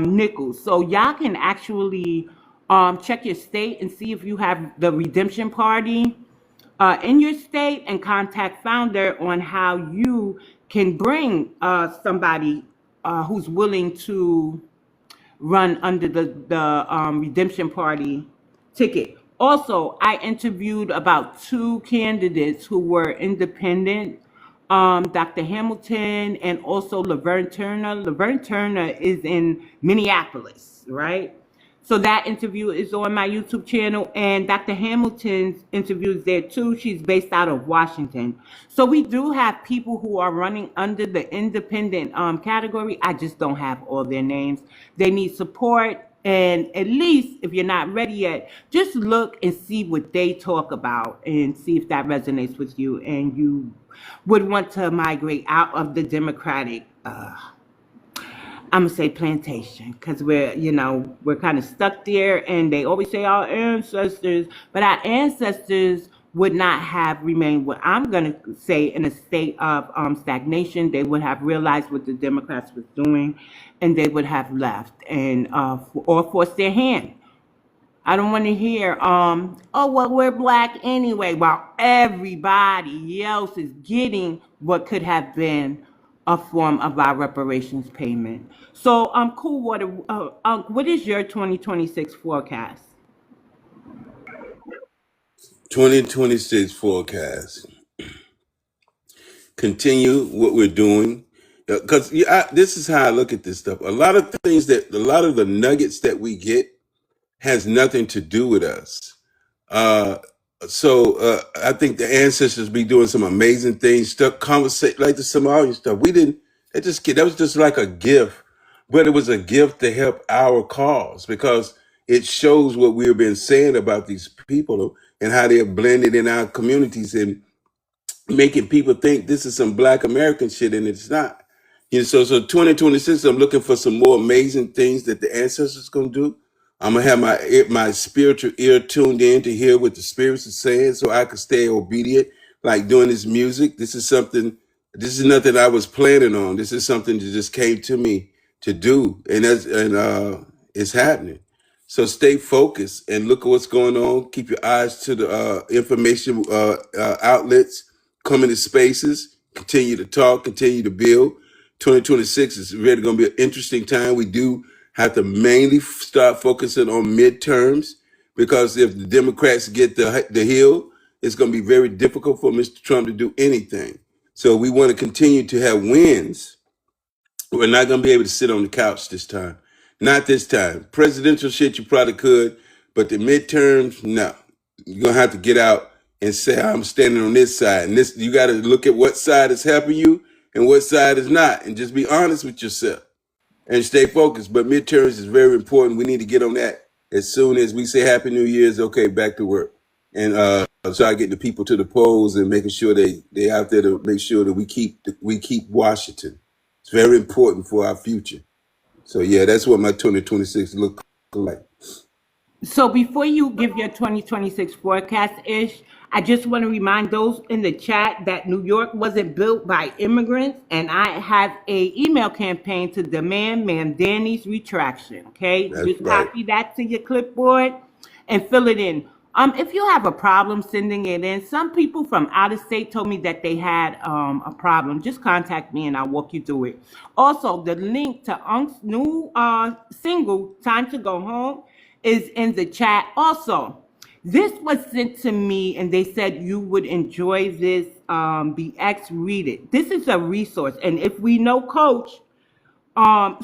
Nichols. So y'all can actually check your state and see if you have the Redemption Party in your state and contact founder on how you can bring somebody who's willing to run under the Redemption Party ticket. Also, I interviewed about two candidates who were independent, Dr. Hamilton and also Laverne Turner. Laverne Turner is in Minneapolis, right? So that interview is on my YouTube channel, and Dr. Hamilton's interview is there too. She's based out of Washington. So we do have people who are running under the independent category. I just don't have all their names. They need support. And at least if you're not ready yet, just look and see what they talk about and see if that resonates with you and you would want to migrate out of the Democratic I'm gonna say plantation because we're kind of stuck there, and they always say our ancestors, but our ancestors would not have remained what I'm gonna say in a state of stagnation. They would have realized what the Democrats was doing, and they would have left and or forced their hand. I don't want to hear, oh, well, we're black anyway, while everybody else is getting what could have been a form of our reparations payment. So, Cool Water, what is your 2026 forecast? 2026 forecast. Continue what we're doing. Because this is how I look at this stuff. A lot of the nuggets that we get has nothing to do with us. Uh, I think the ancestors be doing some amazing things, stuff, conversation like the Somali stuff. We didn't, that was just like a gift, but it was a gift to help our cause because it shows what we've been saying about these people and how they're blended in our communities and making people think this is some Black American shit and it's not. So 2026, I'm looking for some more amazing things that the ancestors gonna do. I'm gonna have my spiritual ear tuned in to hear what the spirits are saying, so I can stay obedient. Like doing this music, this is something. This is nothing I was planning on. This is something that just came to me to do, and it's happening. So stay focused and look at what's going on. Keep your eyes to the information outlets, come into spaces, continue to talk, continue to build. 2026 is really going to be an interesting time. We do have to mainly start focusing on midterms, because if the Democrats get the hill, it's going to be very difficult for Mr. Trump to do anything. So we want to continue to have wins. We're not going to be able to sit on the couch this time. Not this time. Presidential shit, you probably could, but the midterms, no. You're going to have to get out and say, I'm standing on this side. And this, you got to look at what side is helping you and what side is not, and just be honest with yourself and stay focused. But midterms is very important. We need to get on that as soon as we say Happy New Year's. Okay, back to work. And start getting the people to the polls and making sure they out there to make sure that we keep Washington. It's very important for our future. So yeah, that's what my 2026 look like. So before you give your 2026 forecast, Ish, I just want to remind those in the chat that New York wasn't built by immigrants, and I have a email campaign to demand Mandani's retraction. Okay, That's just right. copy that to your clipboard and fill it in. If you have a problem sending it in, some people from out of state told me that they had a problem. Just contact me and I'll walk you through it. Also, the link to Unk's new single, Time to Go Home, is in the chat. Also, this was sent to me and they said you would enjoy this. The X read it. This is a resource. And if we know Coach,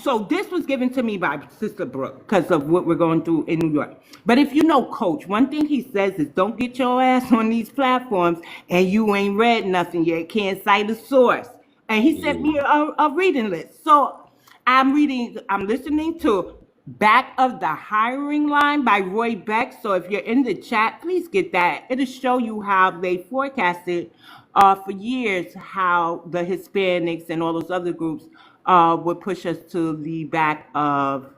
so this was given to me by Sister Brooke because of what we're going through in New York. But if you know Coach, one thing he says is don't get your ass on these platforms and you ain't read nothing yet, can't cite a source. And he sent me a reading list. So I'm listening to Back of the Hiring Line by Roy Beck. So if you're in the chat, please get that. It'll show you how they forecasted for years how the Hispanics and all those other groups would push us to the back of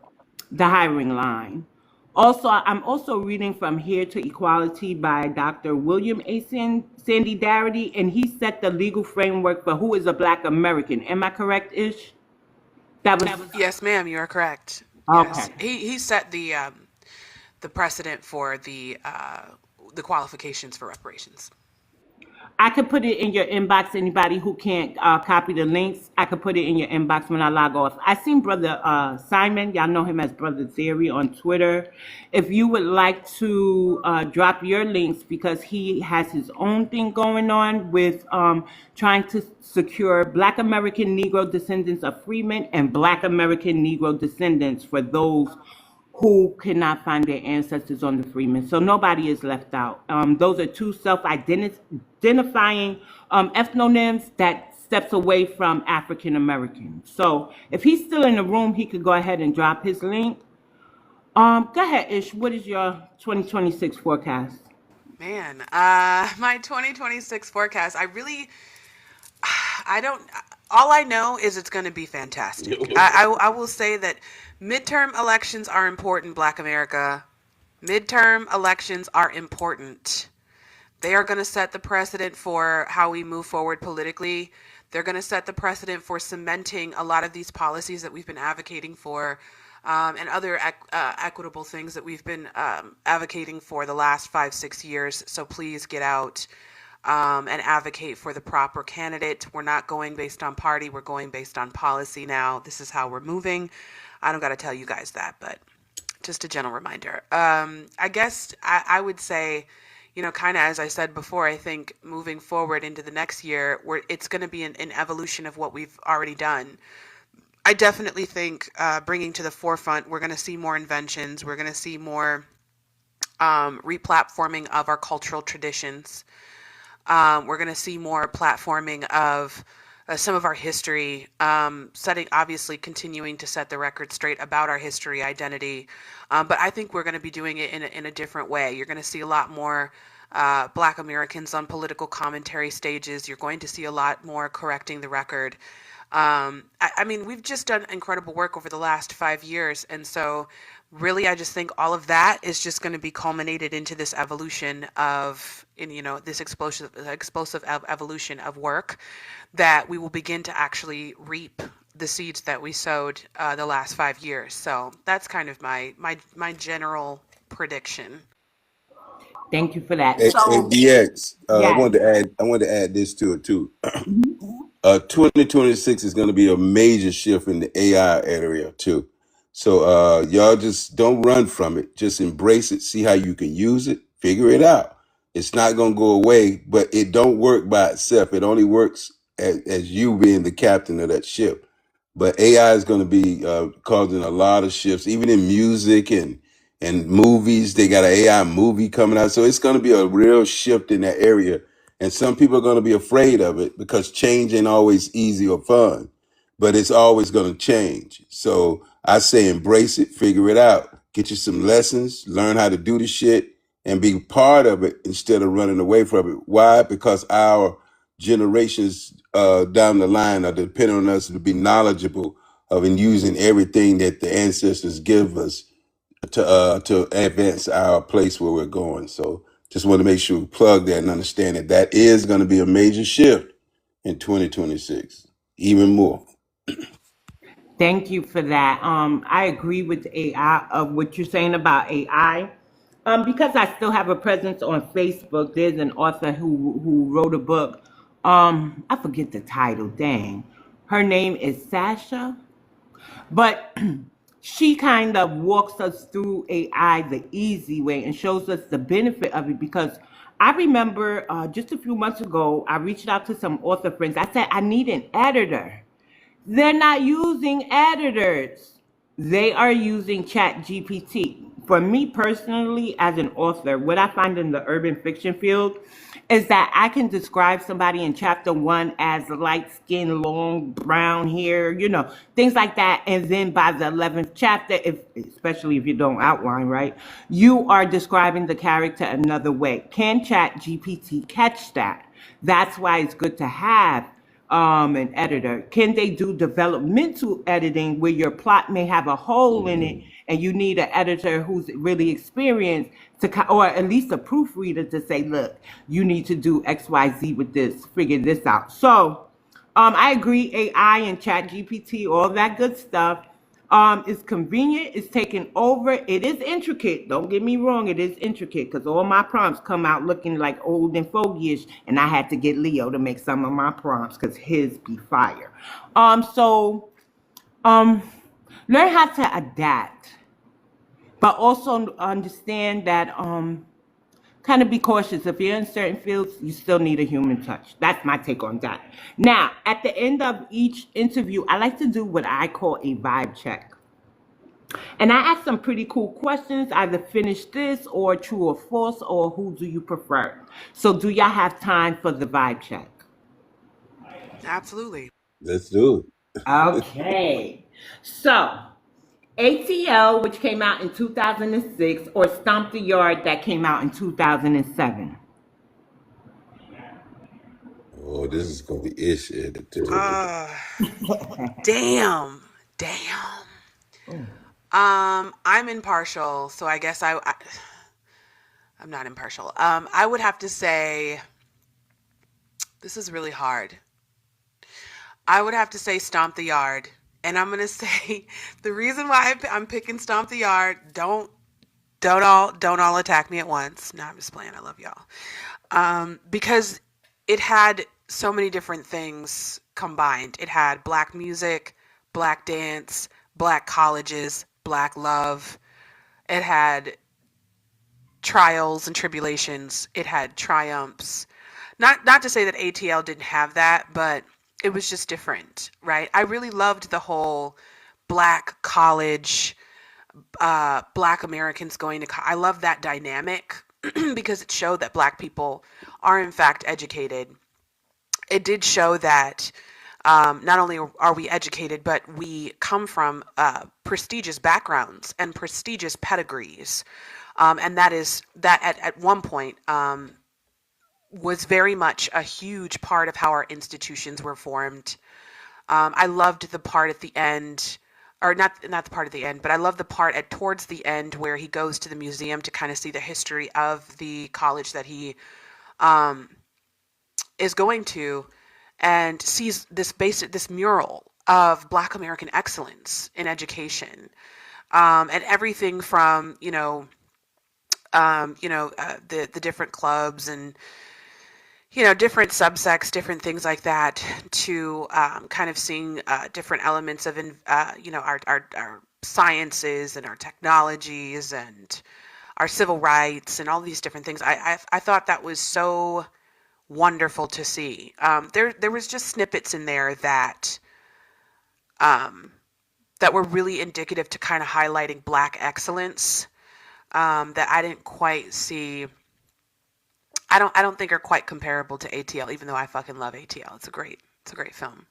the hiring line. Also, I'm also reading From Here to Equality by Dr. William A. Sandy Darity, and he set the legal framework for who is a Black American. Am I correct, Ish? That was Yes, ma'am, you are correct. okay. Yes, he set the precedent for the qualifications for reparations. I could put it in your inbox. Anybody who can't copy the links, I could put it in your inbox when I log off. I seen Brother Simon, y'all know him as Brother Theory on Twitter. If you would like to drop your links, because he has his own thing going on with trying to secure Black American Negro descendants of freemen and Black American Negro descendants for those who cannot find their ancestors on the Freemen. So nobody is left out. Those are two self-identifying ethnonyms that steps away from African Americans. So if he's still in the room, he could go ahead and drop his link. Go ahead, Ish. What is your 2026 forecast? Man, my 2026 forecast, I don't, all I know is it's going to be fantastic. I will say that midterm elections are important, Black America. Midterm elections are important. They are going to set the precedent for how we move forward politically. They're going to set the precedent for cementing a lot of these policies that we've been advocating for, and other equitable things that we've been advocating for the last 5-6 years. So please get out and advocate for the proper candidate. We're not going based on party. We're going based on policy now. This is how we're moving. I don't got to tell you guys that, but just a gentle reminder. I guess I would say, kind of as I said before, I think moving forward into the next year, it's going to be an evolution of what we've already done. I definitely think bringing to the forefront, we're going to see more inventions. We're going to see more replatforming of our cultural traditions. We're going to see more platforming of some of our history, obviously continuing to set the record straight about our history, identity. But I think we're going to be doing it in a different way. You're going to see a lot more Black Americans on political commentary stages. You're going to see a lot more correcting the record. I mean, we've just done incredible work over the last 5 years. And so really, I just think all of that is just going to be culminated into this evolution of, this explosive evolution of work that we will begin to actually reap the seeds that we sowed the last 5 years. So that's kind of my general prediction. Thank you for that. Hey, So, DX, yes. I wanted to add this to it too. Mhm. 2026 is going to be a major shift in the AI area too. So y'all just don't run from it. Just embrace it. See how you can use it. Figure it out. It's not going to go away, but it don't work by itself. It only works as you being the captain of that ship. But AI is going to be causing a lot of shifts, even in music and movies. They got an AI movie coming out, so it's going to be a real shift in that area. And some people are going to be afraid of it because change ain't always easy or fun, but it's always going to change. So I say embrace it, figure it out, get you some lessons, learn how to do the shit, and be part of it instead of running away from it. Why? Because our generations down the line are depending on us to be knowledgeable of and using everything that the ancestors give us to advance our place where we're going. So just want to make sure we plug that and understand that that is going to be a major shift in 2026, even more. Thank you for that. I agree with AI of what you're saying about AI. Because I still have a presence on Facebook. There's an author who wrote a book. I forget the title. Dang, her name is Sasha, but she kind of walks us through AI the easy way and shows us the benefit of it. Because I remember just a few months ago, I reached out to some author friends. I said I need an editor. They're not using editors. They are using Chat GPT. For me personally, as an author, what I find in the urban fiction field is that I can describe somebody in chapter one as light skin, long brown hair, things like that. And then by the 11th chapter, especially if you don't outline, right, you are describing the character another way. Can Chat GPT catch that? That's why it's good to have an editor. Can they do developmental editing where your plot may have a hole in it and you need an editor who's really experienced or at least a proofreader to say, look, you need to do XYZ with this, figure this out. So I agree, AI and Chat GPT, all that good stuff. It's convenient. It's taken over. It is intricate. Don't get me wrong. It is intricate because all my prompts come out looking like old and fogyish, and I had to get Leo to make some of my prompts because his be fire. So learn how to adapt, but also understand that kind of be cautious. If you're in certain fields, you still need a human touch. That's my take on that. Now, at the end of each interview, I like to do what I call a vibe check. And I ask some pretty cool questions, either finish this or true or false, or who do you prefer? So do y'all have time for the vibe check? Absolutely. Let's do it. Okay. So ATL, which came out in 2006, or Stomp the Yard that came out in 2007. Oh, this is gonna be ish. Uh, damn. I'm impartial, so I guess I'm not impartial. I would have to say this is really hard. I would have to say Stomp the Yard, and I'm gonna say the reason why I'm picking Stomp the Yard. Don't all attack me at once. No, I'm just playing. I love y'all. Because it had so many different things combined. It had black music, black dance, black colleges, black love. It had trials and tribulations. It had triumphs. Not to say that ATL didn't have that, but it was just different, right? I really loved the whole black college, black Americans going to I love that dynamic because it showed that black people are in fact educated. It did show that not only are we educated, but we come from prestigious backgrounds and prestigious pedigrees. And that at one point was very much a huge part of how our institutions were formed. I loved the part at the end, or not the part at the end, but I love the part at towards the end where he goes to the museum to kind of see the history of the college that he um, is going to, and sees this mural of Black American excellence in education, and everything from the different clubs and different subsects, different things like that, to kind of seeing different elements of our sciences and our technologies and our civil rights and all these different things. I thought that was so wonderful to see. There was just snippets in there um, that were really indicative to kind of highlighting Black excellence, that I didn't quite see. I don't think are quite comparable to ATL, even though I fucking love ATL. It's a great film.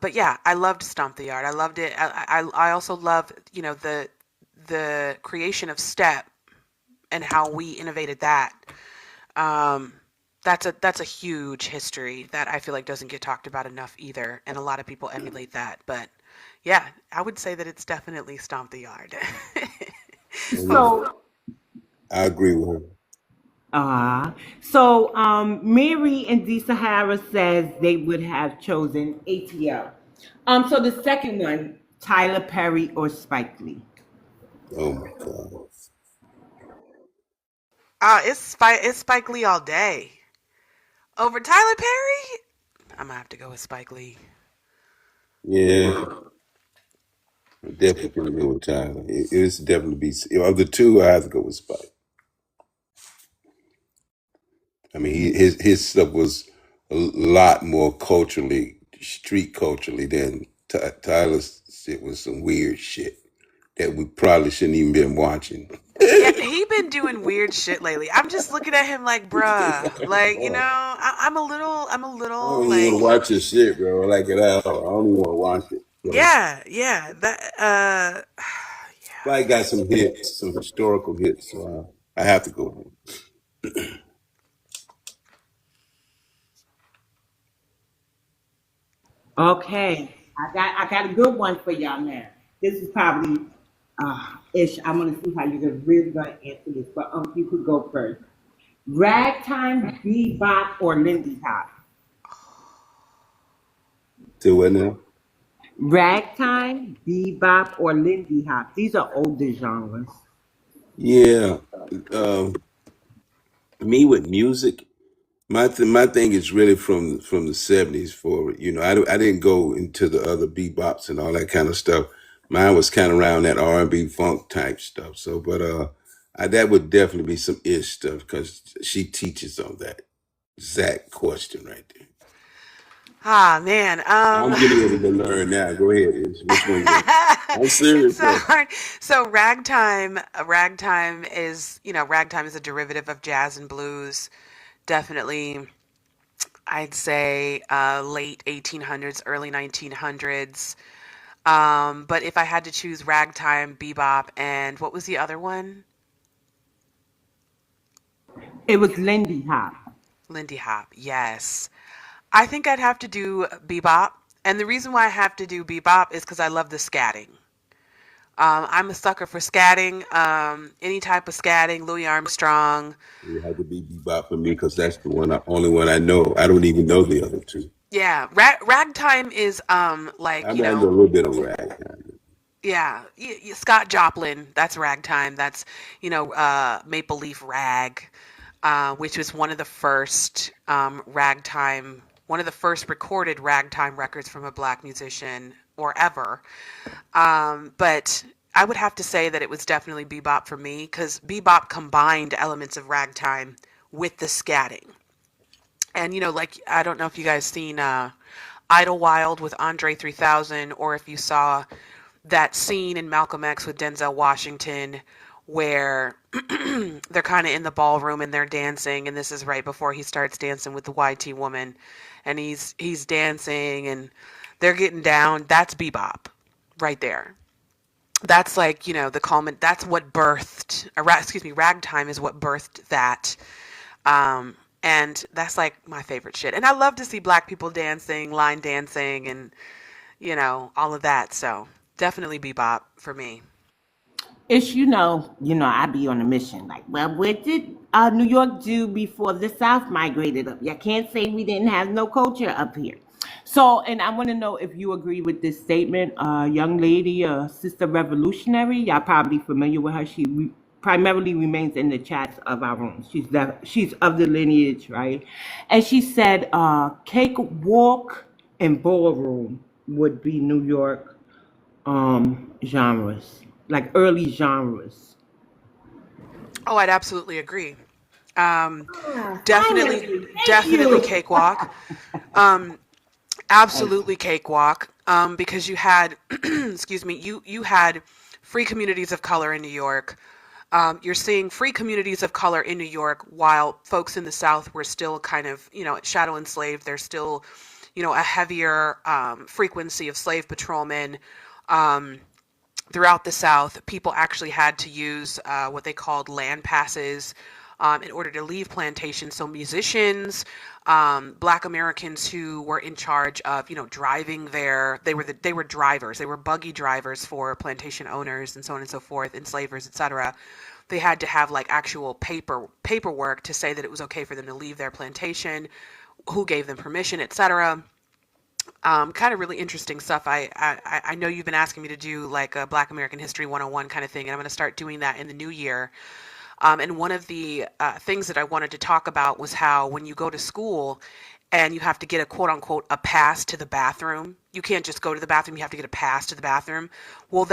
But yeah, I loved Stomp the Yard. I loved it. I also love the creation of step and how we innovated that. Um, that's a huge history that I feel like doesn't get talked about enough either, and a lot of people emulate that. But yeah, I would say that it's definitely Stomp the Yard. Oh, yeah. So, I agree with her. uh, Mary and D Sahara says they would have chosen ATL. So the second one, Tyler Perry or Spike Lee. Oh my God. It's Spike Lee all day over Tyler Perry. I'm gonna have to go with Spike Lee. Yeah, I'm definitely gonna go with Tyler. It's definitely be of the two. I have to go with Spike. I mean, his stuff was a lot more culturally, street culturally than Tyler's shit was some weird shit that we probably shouldn't even been watching. Yeah, he been doing weird shit lately. I'm just looking at him like, bruh, like I'm a I little don't even want to like, watch this shit, bro. Like it out. I don't even want to watch it. So, yeah, that but I got some hits, some historical hits, so I have to go with him. Okay, I got a good one for y'all now. This is probably ish. I'm gonna see how you're really gonna answer this, but you could go first. Ragtime, bebop, or Lindy Hop? To what now? Ragtime, bebop, or Lindy Hop? These are older genres. Yeah, um, me with music. My thing is really from the '70s forward. I didn't go into the other bebops and all that kind of stuff. Mine was kind of around that R&B funk type stuff. So, but that would definitely be some ish stuff because she teaches on that exact question right there. ah man, I'm getting ready to learn now. Go ahead, Ish. Which one you want? I'm serious it's though. hard. So ragtime is a derivative of jazz and blues. Definitely, I'd say late 1800s, early 1900s. But if I had to choose ragtime, bebop, and what was the other one? It was Lindy Hop. Lindy Hop. Yes. I think I'd have to do bebop. And the reason why I have to do bebop is because I love the scatting. I'm a sucker for scatting. Any type of scatting, Louis Armstrong. It had to be bebop for me because that's the only one I know. I don't even know the other two. Yeah, ragtime is I mean, I know a little bit of rag. yeah, Scott Joplin. That's ragtime. That's Maple Leaf Rag, which was one of the first ragtime, one of the first recorded ragtime records from a Black musician or ever. But I would have to say that it was definitely bebop for me because bebop combined elements of ragtime with the scatting. And like I don't know if you guys seen Idlewild with Andre 3000, or if you saw that scene in Malcolm X with Denzel Washington where they're kind of in the ballroom and they're dancing, and this is right before he starts dancing with the YT woman, and he's dancing and they're getting down. That's bebop right there. That's like the common. That's what birthed. Excuse me, ragtime is what birthed that. And that's like my favorite shit. And I love to see black people dancing, line dancing, and, all of that. So definitely bebop for me. It's I be on a mission. Like, well, what did New York do before the South migrated up? You can't say we didn't have no culture up here. So, and I want to know if you agree with this statement. Young lady, Sister Revolutionary, y'all probably familiar with her. She primarily remains in the chats of our rooms. She's of the lineage, right? And she said, cake walk and ballroom would be New York genres, like early genres. Oh, I'd absolutely agree. Um, definitely, Finally, thank definitely you. cakewalk. Um, absolutely cakewalk. Because you had, excuse me, you had free communities of color in New York. You're seeing free communities of color in New York while folks in the South were still kind of, shadow enslaved. There's still, a heavier frequency of slave patrolmen. Um, Throughout the South, people actually had to use what they called land passes in order to leave plantations. So musicians, Black Americans who were in charge of, driving they were drivers. They were buggy drivers for plantation owners and so on and so forth, enslavers, etc. They had to have like actual paperwork to say that it was okay for them to leave their plantation, who gave them permission, etc. Kind of really interesting stuff. I know you've been asking me to do like a Black American History 101 kind of thing, and I'm going to start doing that in the new year. And one of the things that I wanted to talk about was how when you go to school and you have to get a quote unquote a pass to the bathroom, you can't just go to the bathroom, you have to get a pass to the bathroom. Well,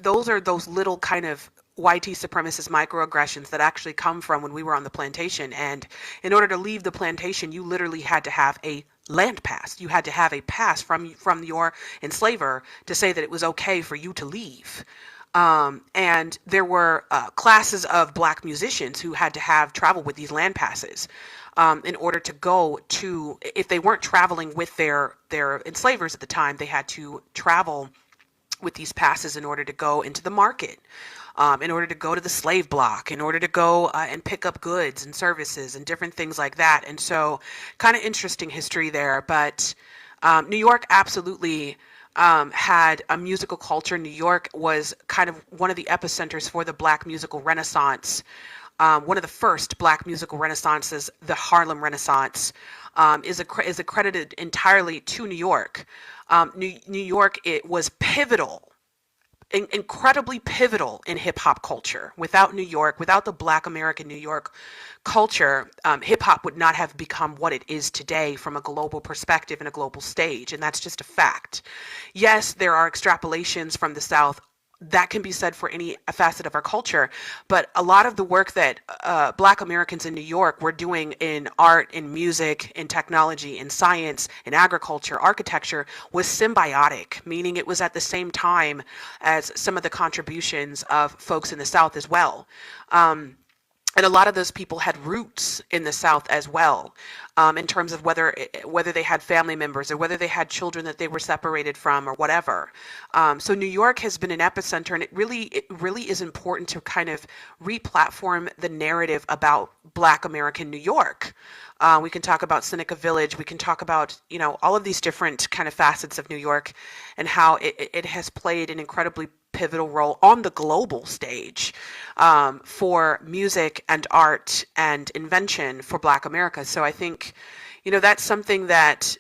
those are those little kind of YT supremacist microaggressions that actually come from when we were on the plantation. And in order to leave the plantation, you literally had to have a land pass. You had to have a pass from your enslaver to say that it was okay for you to leave. And there were classes of Black musicians who had to have travel with these land passes in order to go to, if they weren't traveling with their enslavers at the time, they had to travel with these passes in order to go into the market, in order to go to the slave block, in order to go and pick up goods and services and different things like that. And so kind of interesting history there. But New York absolutely had a musical culture. New York was kind of one of the epicenters for the Black musical Renaissance. One of the first Black musical renaissances, the Harlem Renaissance, is accredited entirely to New York. New York, it was pivotal, incredibly pivotal in hip hop culture. Without New York, without the Black American New York culture, hip hop would not have become what it is today from a global perspective and a global stage. And that's just a fact. Yes, there are extrapolations from the South. That can be said for any facet of our culture, but a lot of the work that Black Americans in New York were doing in art, in music, in technology, in science, in agriculture, architecture was symbiotic, meaning it was at the same time as some of the contributions of folks in the South as well. And a lot of those people had roots in the South as well, in terms of whether they had family members or whether they had children that they were separated from or whatever. So New York has been an epicenter, and it really is important to kind of re-platform the narrative about Black American New York. We can talk about Seneca Village. We can talk about, all of these different kind of facets of New York and how it has played an incredibly pivotal role on the global stage for music and art and invention for Black America. So I think, that's something that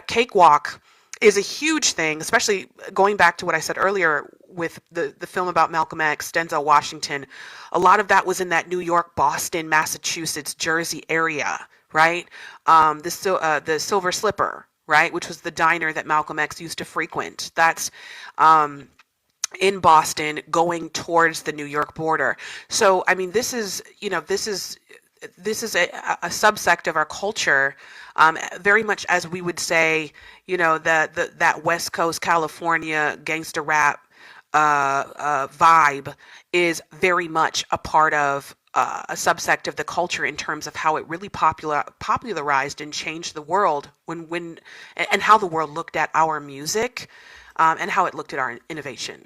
Cakewalk is a huge thing, especially going back to what I said earlier with the film about Malcolm X, Denzel Washington. A lot of that was in that New York, Boston, Massachusetts, Jersey area, right? The Silver Slipper, right, which was the diner that Malcolm X used to frequent. That's in Boston going towards the New York border. So, I mean, this is a subsect of our culture, very much as we would say, that West Coast California gangster rap vibe is very much a part of a subsect of the culture in terms of how it really popularized and changed the world and how the world looked at our music, and how it looked at our innovation.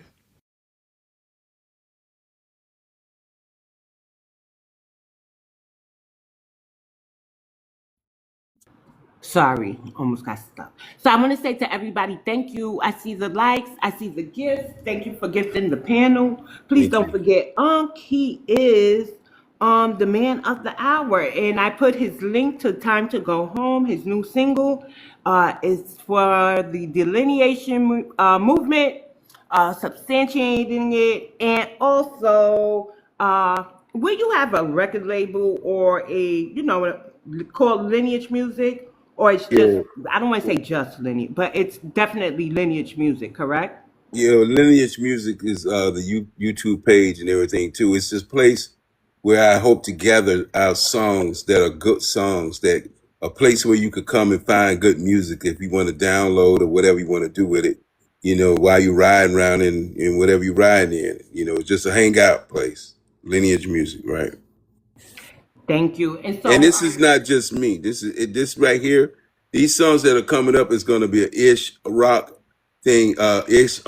Sorry, almost got stuck. So I want to say to everybody, thank you. I see the likes, I see the gifts. Thank you for gifting the panel. Please Thank don't you. forget, he is the man of the hour, and I put his link to "Time to Go Home." His new single is for the delineation movement, substantiating it, and also will you have a record label or called Lineage Music, or it's just, Yeah. I don't want to say just Lineage, but it's definitely Lineage Music, correct? Yeah, Lineage Music is the YouTube page and everything too. It's this place where I hope to gather our songs that are good songs, that a place where you could come and find good music if you want to download or whatever you want to do with it, while you're riding around in whatever you're riding in. It's just a hangout place. Lineage Music, right? Thank you. And And so, this is not just me. This right here. These songs that are coming up is going to be a rock thing. Ish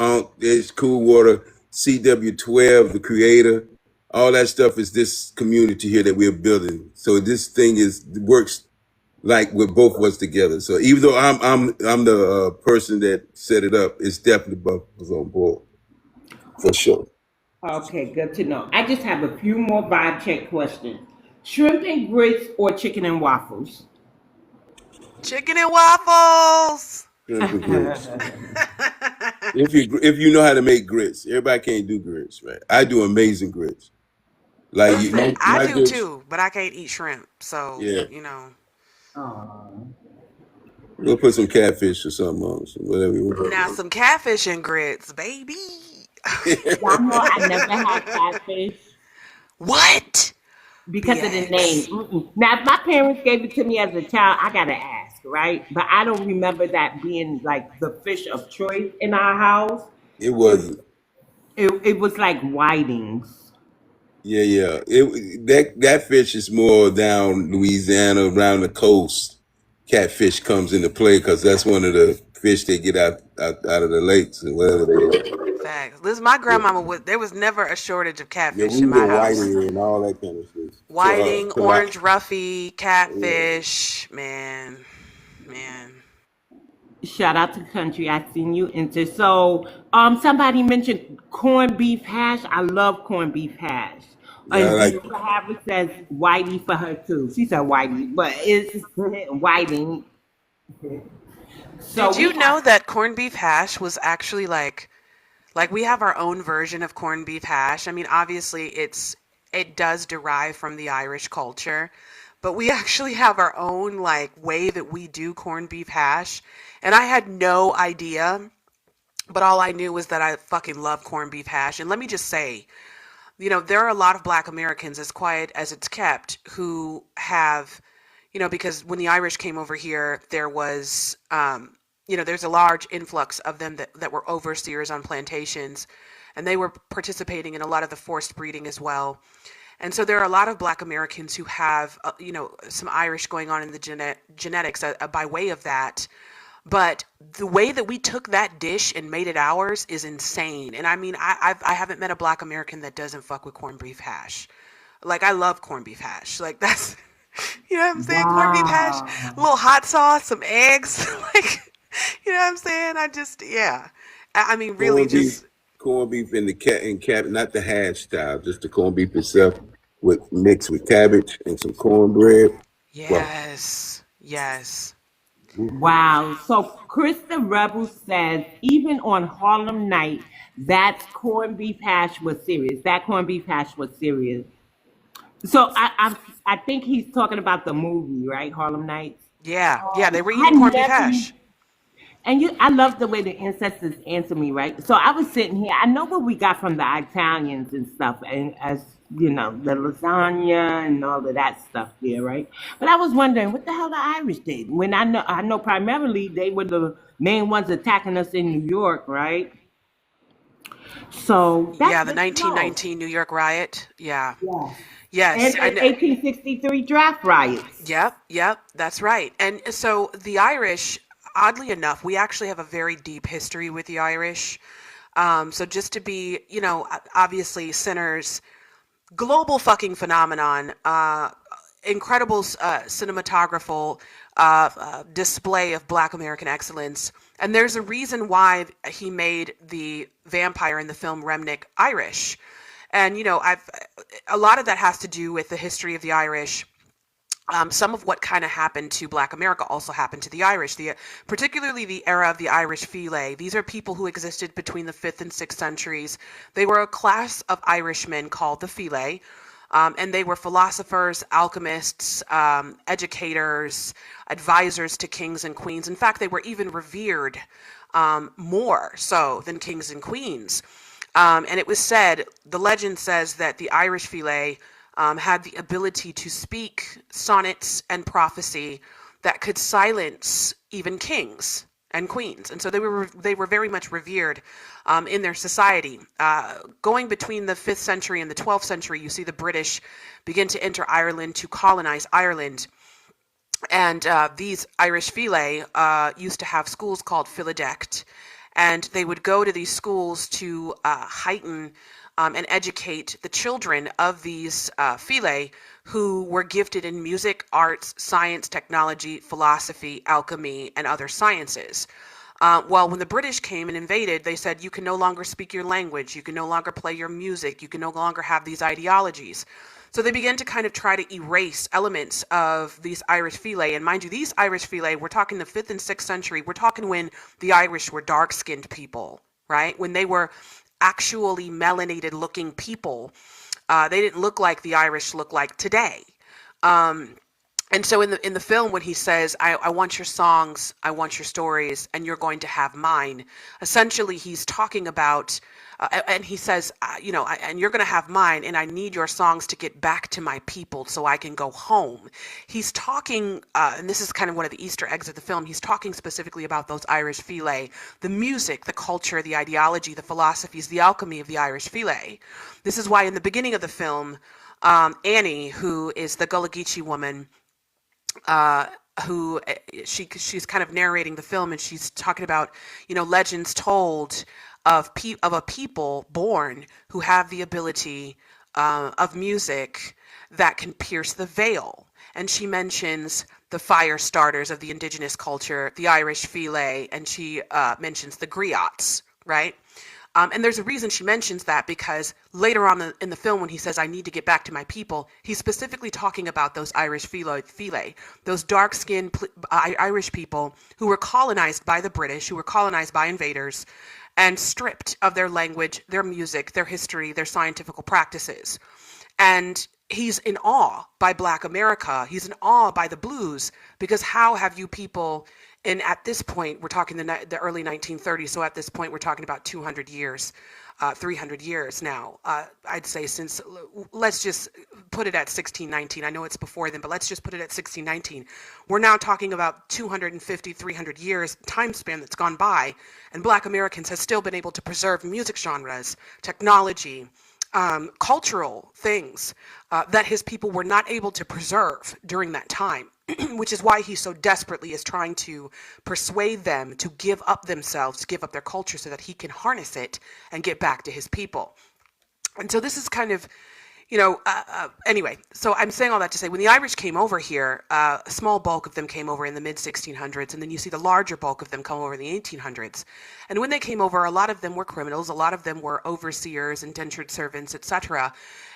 Cool Water, CW12, the creator. All that stuff is this community here that we're building. So this thing works like with both of us together. So even though I'm the person that set it up, it's definitely both of us on board for sure. okay, good to know. I just have a few more vibe check questions. Shrimp and grits or chicken and waffles? Chicken and waffles. Shrimp and grits. If you know how to make grits, everybody can't do grits, right? I do amazing grits. Like Listen, I my do grits, too, but I can't eat shrimp. So, yeah. Aw. We'll put some catfish or something on, so whatever you Now want. some catfish and grits, baby. Y'all know I never had catfish What? because of the name. BX. Mm-mm. Now, if my parents gave it to me as a child, I gotta ask, right? But I don't remember that being like the fish of choice in our house. It It wasn't. it was like whitings. Yeah, yeah. That fish is more down Louisiana, around the coast. Catfish comes into play because that's one of the fish they get out of the lakes and whatever they are. Facts. Listen, my Yeah, grandmama was. There was never a shortage of yeah, catfish we in my get house. whiting and all that kind of fish. Whiting, orange Tilapia. roughy, Yeah. catfish. Man, man. Shout out to country. I seen you enter. So, somebody mentioned corned beef hash. I love corned beef hash. Yeah, I And like. Denise Harris says whitey for her too. She said whitey, but it's whiting. So Did we you have. know that corned beef hash was actually like we have our own version of corned beef hash? I mean, obviously it does derive from the Irish culture, but we actually have our own like way that we do corned beef hash. And I had no idea, but all I knew was that I fucking love corned beef hash. And let me just say, there are a lot of black Americans, as quiet as it's kept, who have, because when the Irish came over here, there was, there's a large influx of them that were overseers on plantations, and they were participating in a lot of the forced breeding as well. And so there are a lot of black Americans who have, some Irish going on in the genetics by way of that. But the way that we took that dish and made it ours is insane. And I mean, I haven't met a black American that doesn't fuck with corned beef hash. Like, I love corned beef hash. Like, that's, what I'm saying? Corned beef hash, a Wow. little hot sauce, some eggs. Like, what I'm saying? Yeah. I mean, really Corned beef, just, corned beef in the cat and cap, not the hash style, just the corned beef itself, with mixed with cabbage and some cornbread. Well, yes, yes. Wow. So Chris the Rebel says, even on Harlem Night, that corned beef hash was serious. That corned beef hash was serious. So I think he's talking about the movie, right? Harlem Nights. Yeah, yeah, they were I eating corned beef never, hash. and I love the way the ancestors answer me, right? So I was sitting here. I know what we got from the Italians and stuff, and as the lasagna and all of that stuff there, right? But I was wondering what the hell the Irish did when I know primarily they were the main ones attacking us in New York, right? So that's Yeah, the good to know. 1919 New York riot. Yeah. Yes. Yes, I And know. 1863 draft riots. Yep, yep, that's right. And so the Irish, oddly enough, we actually have a very deep history with the Irish. So just to be, obviously, Sinner's global fucking phenomenon. incredible cinematographical display of Black American excellence. And there's a reason why he made the vampire in the film Remnick Irish. And, a lot of that has to do with the history of the Irish. Some of what kind of happened to Black America also happened to the Irish, particularly the era of the Irish Filé. These are people who existed between the 5th and 6th centuries. They were a class of Irishmen called the Filé, and they were philosophers, alchemists, educators, advisors to kings and queens. In fact, they were even revered more so than kings and queens. And it was said, the legend says that the Irish Filé had the ability to speak sonnets and prophecy that could silence even kings and queens. And so they were very much revered in their society. Going between the 5th century and the 12th century, you see the British begin to enter Ireland to colonize Ireland. And these Irish Filé used to have schools called Philadecht, and they would go to these schools to heighten and educate the children of these Filé who were gifted in music, arts, science, technology, philosophy, alchemy, and other sciences. Well, when the British came and invaded, they said, you can no longer speak your language, you can no longer play your music, you can no longer have these ideologies. So they began to kind of try to erase elements of these Irish Filé. And mind you, these Irish Filé, we're talking the 5th and 6th century, we're talking when the Irish were dark-skinned people, right? When they were actually melanated looking people. They didn't look like the Irish look like today. And so in the film, when he says, I want your songs, I want your stories, and you're going to have mine, essentially he's talking about, and he says, and you're going to have mine, and I need your songs to get back to my people so I can go home. He's talking, and this is kind of one of the Easter eggs of the film, he's talking specifically about those Irish Filé, the music, the culture, the ideology, the philosophies, the alchemy of the Irish Filé. This is why in the beginning of the film, Annie, who is the Gullah Geechee woman, who she's kind of narrating the film, and she's talking about, legends told of a people born who have the ability of music that can pierce the veil. And she mentions the fire starters of the indigenous culture, the Irish Filé, and she mentions the griots, right? And there's a reason she mentions that, because later on in the film, when he says, I need to get back to my people, he's specifically talking about those Irish Filé, those dark-skinned Irish people who were colonized by the British, who were colonized by invaders, and stripped of their language, their music, their history, their scientific practices. And he's in awe by Black America. He's in awe by the blues, because how have you people... And at this point, we're talking the early 1930s. So at this point, we're talking about 200 years, 300 years now. I'd say since, let's just put it at 1619. I know it's before then, but let's just put it at 1619. We're now talking about 250, 300 years time span that's gone by. And Black Americans have still been able to preserve music genres, technology, cultural things that his people were not able to preserve during that time. Which is why he so desperately is trying to persuade them to give up themselves, to give up their culture, so that he can harness it and get back to his people. And so this is kind of, anyway, so I'm saying all that to say, when the Irish came over here, a small bulk of them came over in the mid-1600s, and then you see the larger bulk of them come over in the 1800s. And when they came over, a lot of them were criminals, a lot of them were overseers, indentured servants, etc.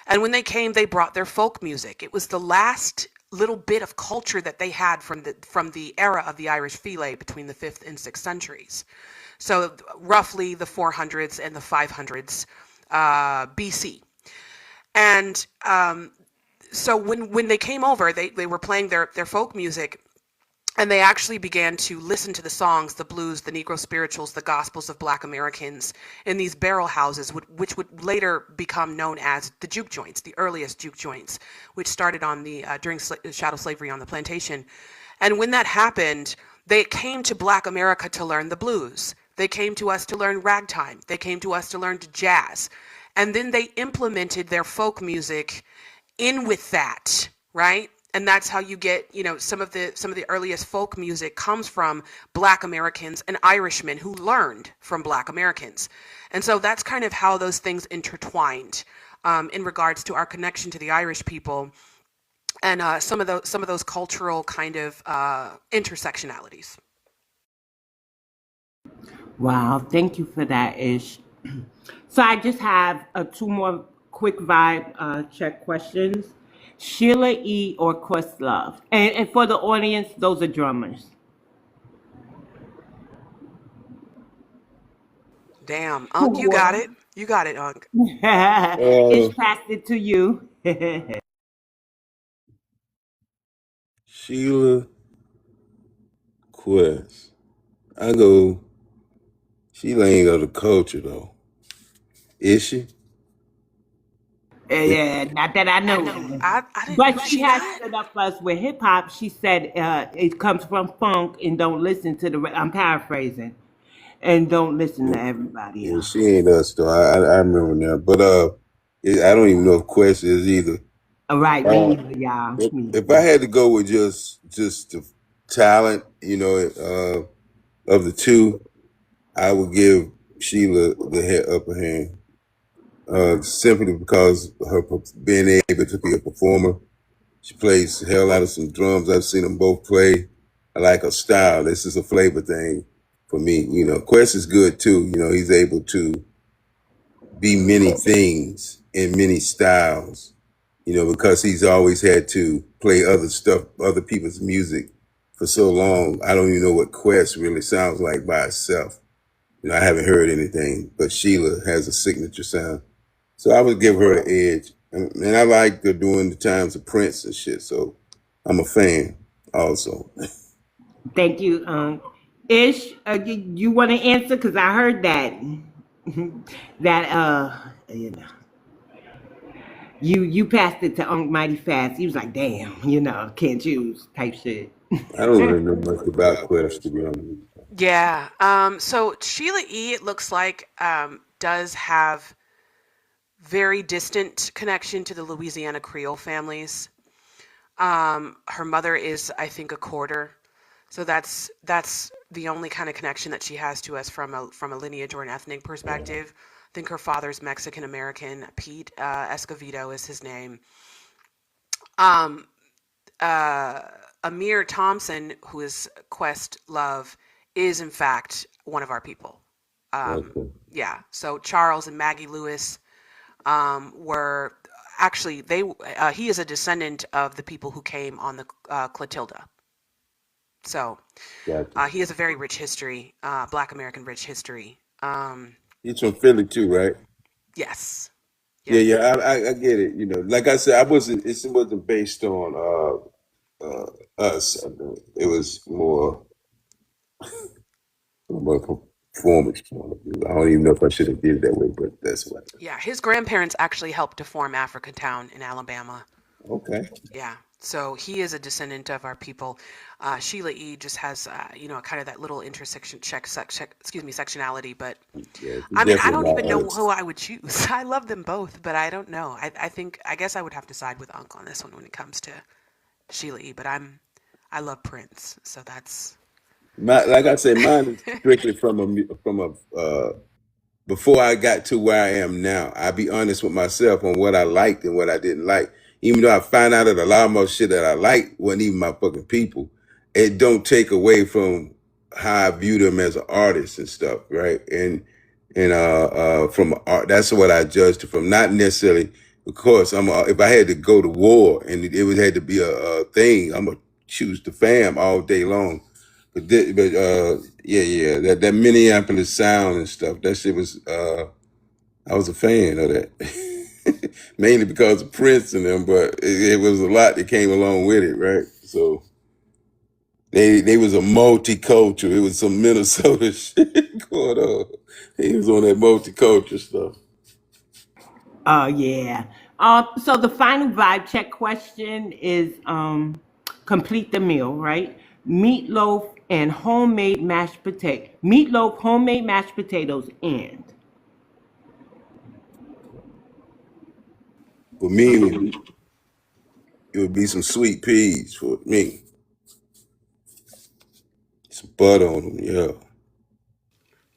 And when they came, they brought their folk music. It was the last little bit of culture that they had from the era of the Irish Filé between the 5th and 6th centuries. So roughly the 400s and the 500s BC. And so when they came over, they were playing their folk music, and they actually began to listen to the songs, the blues, the Negro spirituals, the gospels of Black Americans in these barrel houses, which would later become known as the juke joints, the earliest juke joints, which started on during chattel slavery on the plantation. And when that happened, they came to Black America to learn the blues. They came to us to learn ragtime. They came to us to learn jazz. And then they implemented their folk music in with that, right? And that's how you get, some of the earliest folk music comes from Black Americans and Irishmen who learned from Black Americans. And so that's kind of how those things intertwined in regards to our connection to the Irish people. and some of those cultural kind of intersectionalities. Wow, thank you for that, Ish. So I just have two more quick vibe check questions. Sheila E. or Questlove? And for the audience, those are drummers. Damn, Who Unc, you got it. won? You got it, Unc. Uh, Ish passed it to you. Sheila Quest. I go. Sheila ain't of the culture though. Is she? Is Yeah, not that I know. I didn't. But Was she she has not? stood up for us with hip hop. She said it comes from funk and don't listen to the. I'm paraphrasing, and don't listen to everybody Yeah, else. she ain't us though. I remember now. But I don't even know if Quest is either. All right, me Uh, either, y'all. Me if I either. had to go with just the talent, of the two, I would give Sheila the upper hand. Simply because her being able to be a performer. She plays the hell out of some drums. I've seen them both play. I like her style. This is a flavor thing for me. Quest is good too. He's able to be many things in many styles. Because he's always had to play other stuff, other people's music for so long. I don't even know what Quest really sounds like by itself. I haven't heard anything, but Sheila has a signature sound. So I would give her the edge. And I like her doing the times of Prince and shit. So I'm a fan also. Thank you, Ish. You want to answer? Cause I heard that that you know you passed it to Unc mighty fast. He was like, damn, can't choose type shit. I don't really know much about Quest, to be honest. Yeah. So Sheila E. It looks like does have very distant connection to the Louisiana Creole families. Her mother is, I think, a quarter. So that's the only kind of connection that she has to us from a lineage or an ethnic perspective. I think her father's Mexican American. Pete Escovedo is his name. Um, uh, Amir Thompson, who is Quest Love, is in fact one of our people. Okay. Yeah. So Charles and Maggie Lewis were actually they. He is a descendant of the people who came on the Clotilda. So Gotcha. he has a very rich history, Black American rich history. He's from Philly too, right? Yes. Yeah, Yep. yeah, I get it. Like I said, it wasn't based on us. It was more from a performance point of view. I don't even know if I should have did it that way, but that's what. Yeah. His grandparents actually helped to form Africatown in Alabama. Okay. Yeah. So he is a descendant of our people. Sheila E. just has, kind of that little intersection sectionality. But Yeah, she's I mean, I definitely don't even not know us. who I would choose. I love them both, but I don't know. I guess I would have to side with Unc on this one when it comes to Sheila E. But I love Prince, so that's. Like I said, mine is strictly from a before I got to where I am now. I'll be honest with myself on what I liked and what I didn't like. Even though I found out that a lot of most shit that I liked wasn't even my fucking people, it don't take away from how I view them as an artist and stuff, right? And from art, that's what I judged it from. Not necessarily, of course. If I had to go to war and it would had to be a thing, I'm gonna choose the fam all day long. Yeah, that Minneapolis sound and stuff. That shit was. I was a fan of that, mainly because of Prince and them. But it was a lot that came along with it, right? So they was a multicultural. It was some Minnesota shit going on. He was on that multicultural stuff. Oh yeah. So the final vibe check question is complete the meal, right? Meatloaf and homemade mashed potato. Meatloaf, homemade mashed potatoes, and For me, it would be some sweet peas for me. Some butter on them, yeah.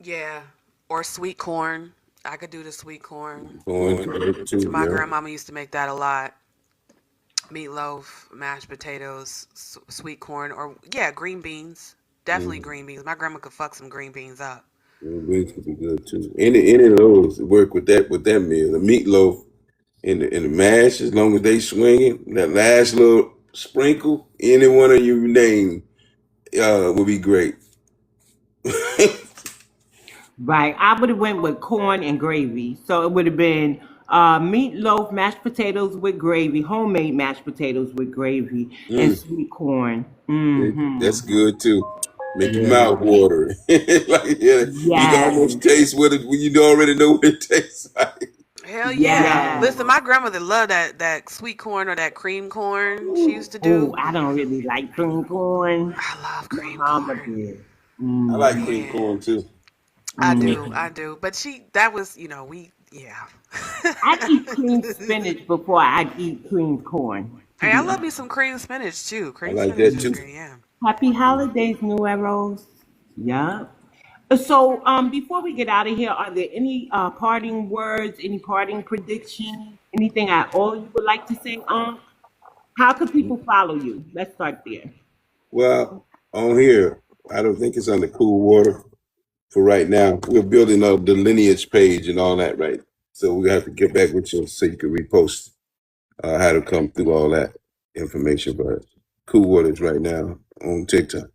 Yeah. Or sweet corn. I could do the sweet corn. Corn too, My yeah. grandmama used to make that a lot. Meatloaf, mashed potatoes, sweet corn, or yeah, green beans. Definitely Mm. green beans. My grandma could fuck some green beans up. Wings could be good too. Any of those work with that meal. The meatloaf and the mash, as long as they swinging, that last little sprinkle, any one of you name, would be great. Right. I would have went with corn and gravy. So it would have been meatloaf, mashed potatoes with gravy, homemade mashed potatoes with gravy, and Mm, sweet corn. Mm-hmm. that's good too. Make your mouth Yeah. water. Like, yeah, you can Yes. almost taste what it when you already know what it tastes like. Hell yeah! Yes. Listen, my grandmother loved that sweet corn or that cream corn she used to Oh, do. I don't really like cream corn. I love My cream mama corn. did. I like Mm-hmm. cream Yeah, corn too. Mm-hmm. I do. But that was, we, yeah. I'd eat cream spinach before I'd eat cream corn, to Hey, I be love honest. me some cream spinach too. I Cream like spinach that is too. great. Yeah. Happy holidays, New Arrows. Yup. So, before we get out of here, are there any parting words, any parting predictions, anything at all you would like to say? How could people follow you? Let's start there. Well, on here, I don't think it's under cool water for right now. We're building up the lineage page and all that, right? So we have to get back with you so you can repost how to come through all that information. But cool waters right now on TikTok.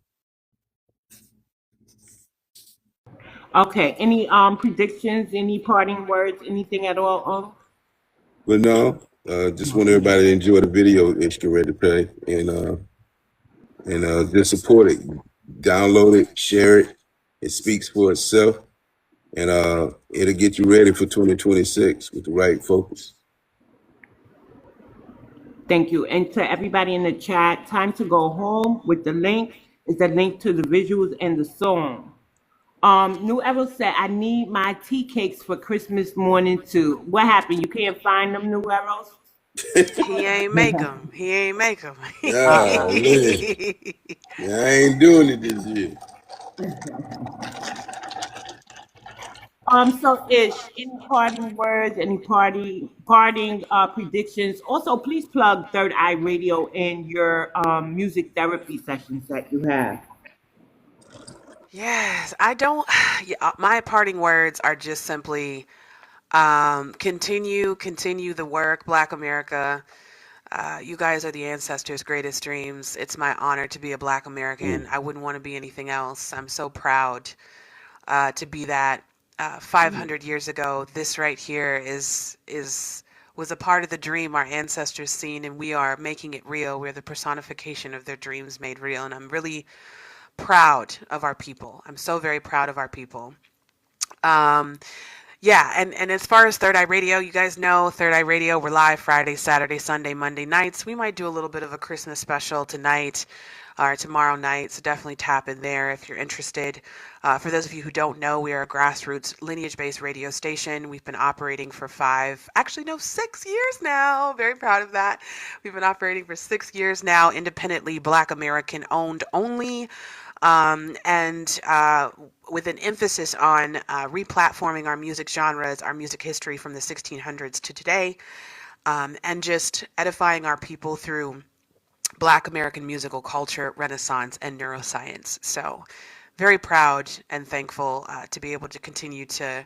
Okay. Any predictions? Any parting words? Anything at all? But no, just want everybody to enjoy the video it's getting ready to play and just support it. Download it, share it. It speaks for itself, and it'll get you ready for 2026 with the right focus. Thank you. And to everybody in the chat, time to go home with the link is the link to the visuals and the song. New Arrow said, I need my tea cakes for Christmas morning too. What happened? You can't find them, New Arrows? He ain't make them. He ain't make them. Ah, man. Yeah, I ain't doing it this year. So Ish, any parting words, any parting predictions? Also, please plug Third Eye Radio in your music therapy sessions that you have. Yes, I don't. Yeah, my parting words are just simply continue the work, Black America. You guys are the ancestors' greatest dreams. It's my honor to be a Black American. Mm. I wouldn't want to be anything else. I'm so proud to be that. 500 years ago, this right here was a part of the dream our ancestors seen, and we are making it real. We're the personification of their dreams made real, and I'm really proud of our people. I'm so very proud of our people. Um, yeah, and as far as Third Eye Radio, you guys know Third Eye Radio, we're live Friday, Saturday, Sunday, Monday nights. We might do a little bit of a Christmas special tonight or tomorrow night, so definitely tap in there if you're interested. For those of you who don't know, we are a grassroots lineage-based radio station. We've been operating for 6 years now. Very proud of that. We've been operating for 6 years now, independently, Black American owned only. And with an emphasis on replatforming our music genres, our music history from the 1600s to today, and just edifying our people through Black American musical culture, Renaissance, and neuroscience. So, very proud and thankful to be able to continue to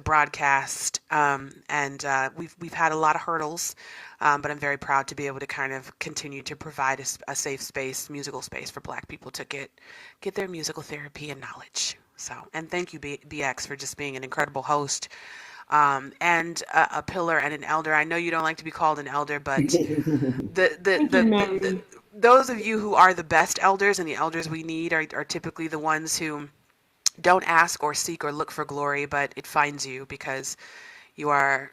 broadcast. And we've had a lot of hurdles, but I'm very proud to be able to kind of continue to provide a safe space, musical space for Black people to get their musical therapy and knowledge. So, and thank you, BX, for just being an incredible host. And a pillar and an elder. I know you don't like to be called an elder, but Thank you, Mary. those of you who are the best elders and the elders we need are typically the ones who don't ask or seek or look for glory, but it finds you because you are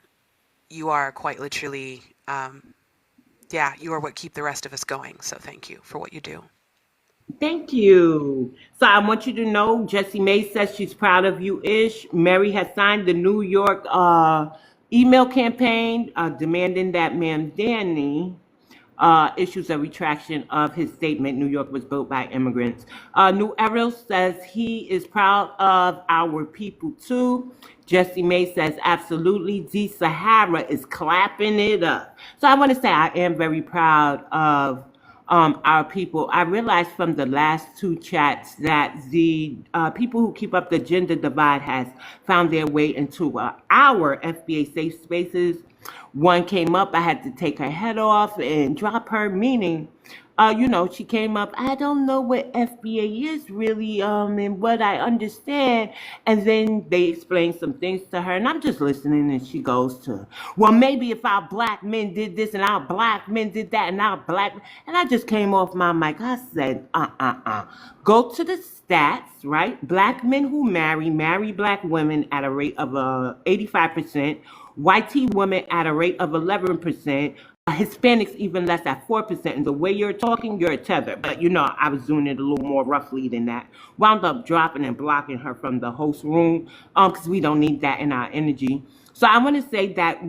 quite literally, you are what keep the rest of us going. So thank you for what you do. Thank you. So I want you to know, Jessie May says she's proud of you, Ish. Mary has signed the New York email campaign demanding that Ma'am Danny issues a retraction of his statement, New York was built by immigrants. New Ariel says he is proud of our people too. Jesse May says, absolutely. D Sahara is clapping it up. So I want to say I am very proud of our people. I realized from the last two chats that the people who keep up the gender divide has found their way into our FBA safe spaces. One came up, I had to take her head off and drop her, meaning she came up, I don't know what FBA is really, and what I understand. And then they explained some things to her, and I'm just listening, and she goes to, well, maybe if our black men did this, and our black men did that, and our black, and I just came off my mic. I said, go to the stats, right? Black men who marry black women at a rate of 85%, white women at a rate of 11%, Hispanics even less at 4%. And the way you're talking, you're a tether. But I was doing it a little more roughly than that. Wound up dropping and blocking her from the host room because we don't need that in our energy. So I want to say that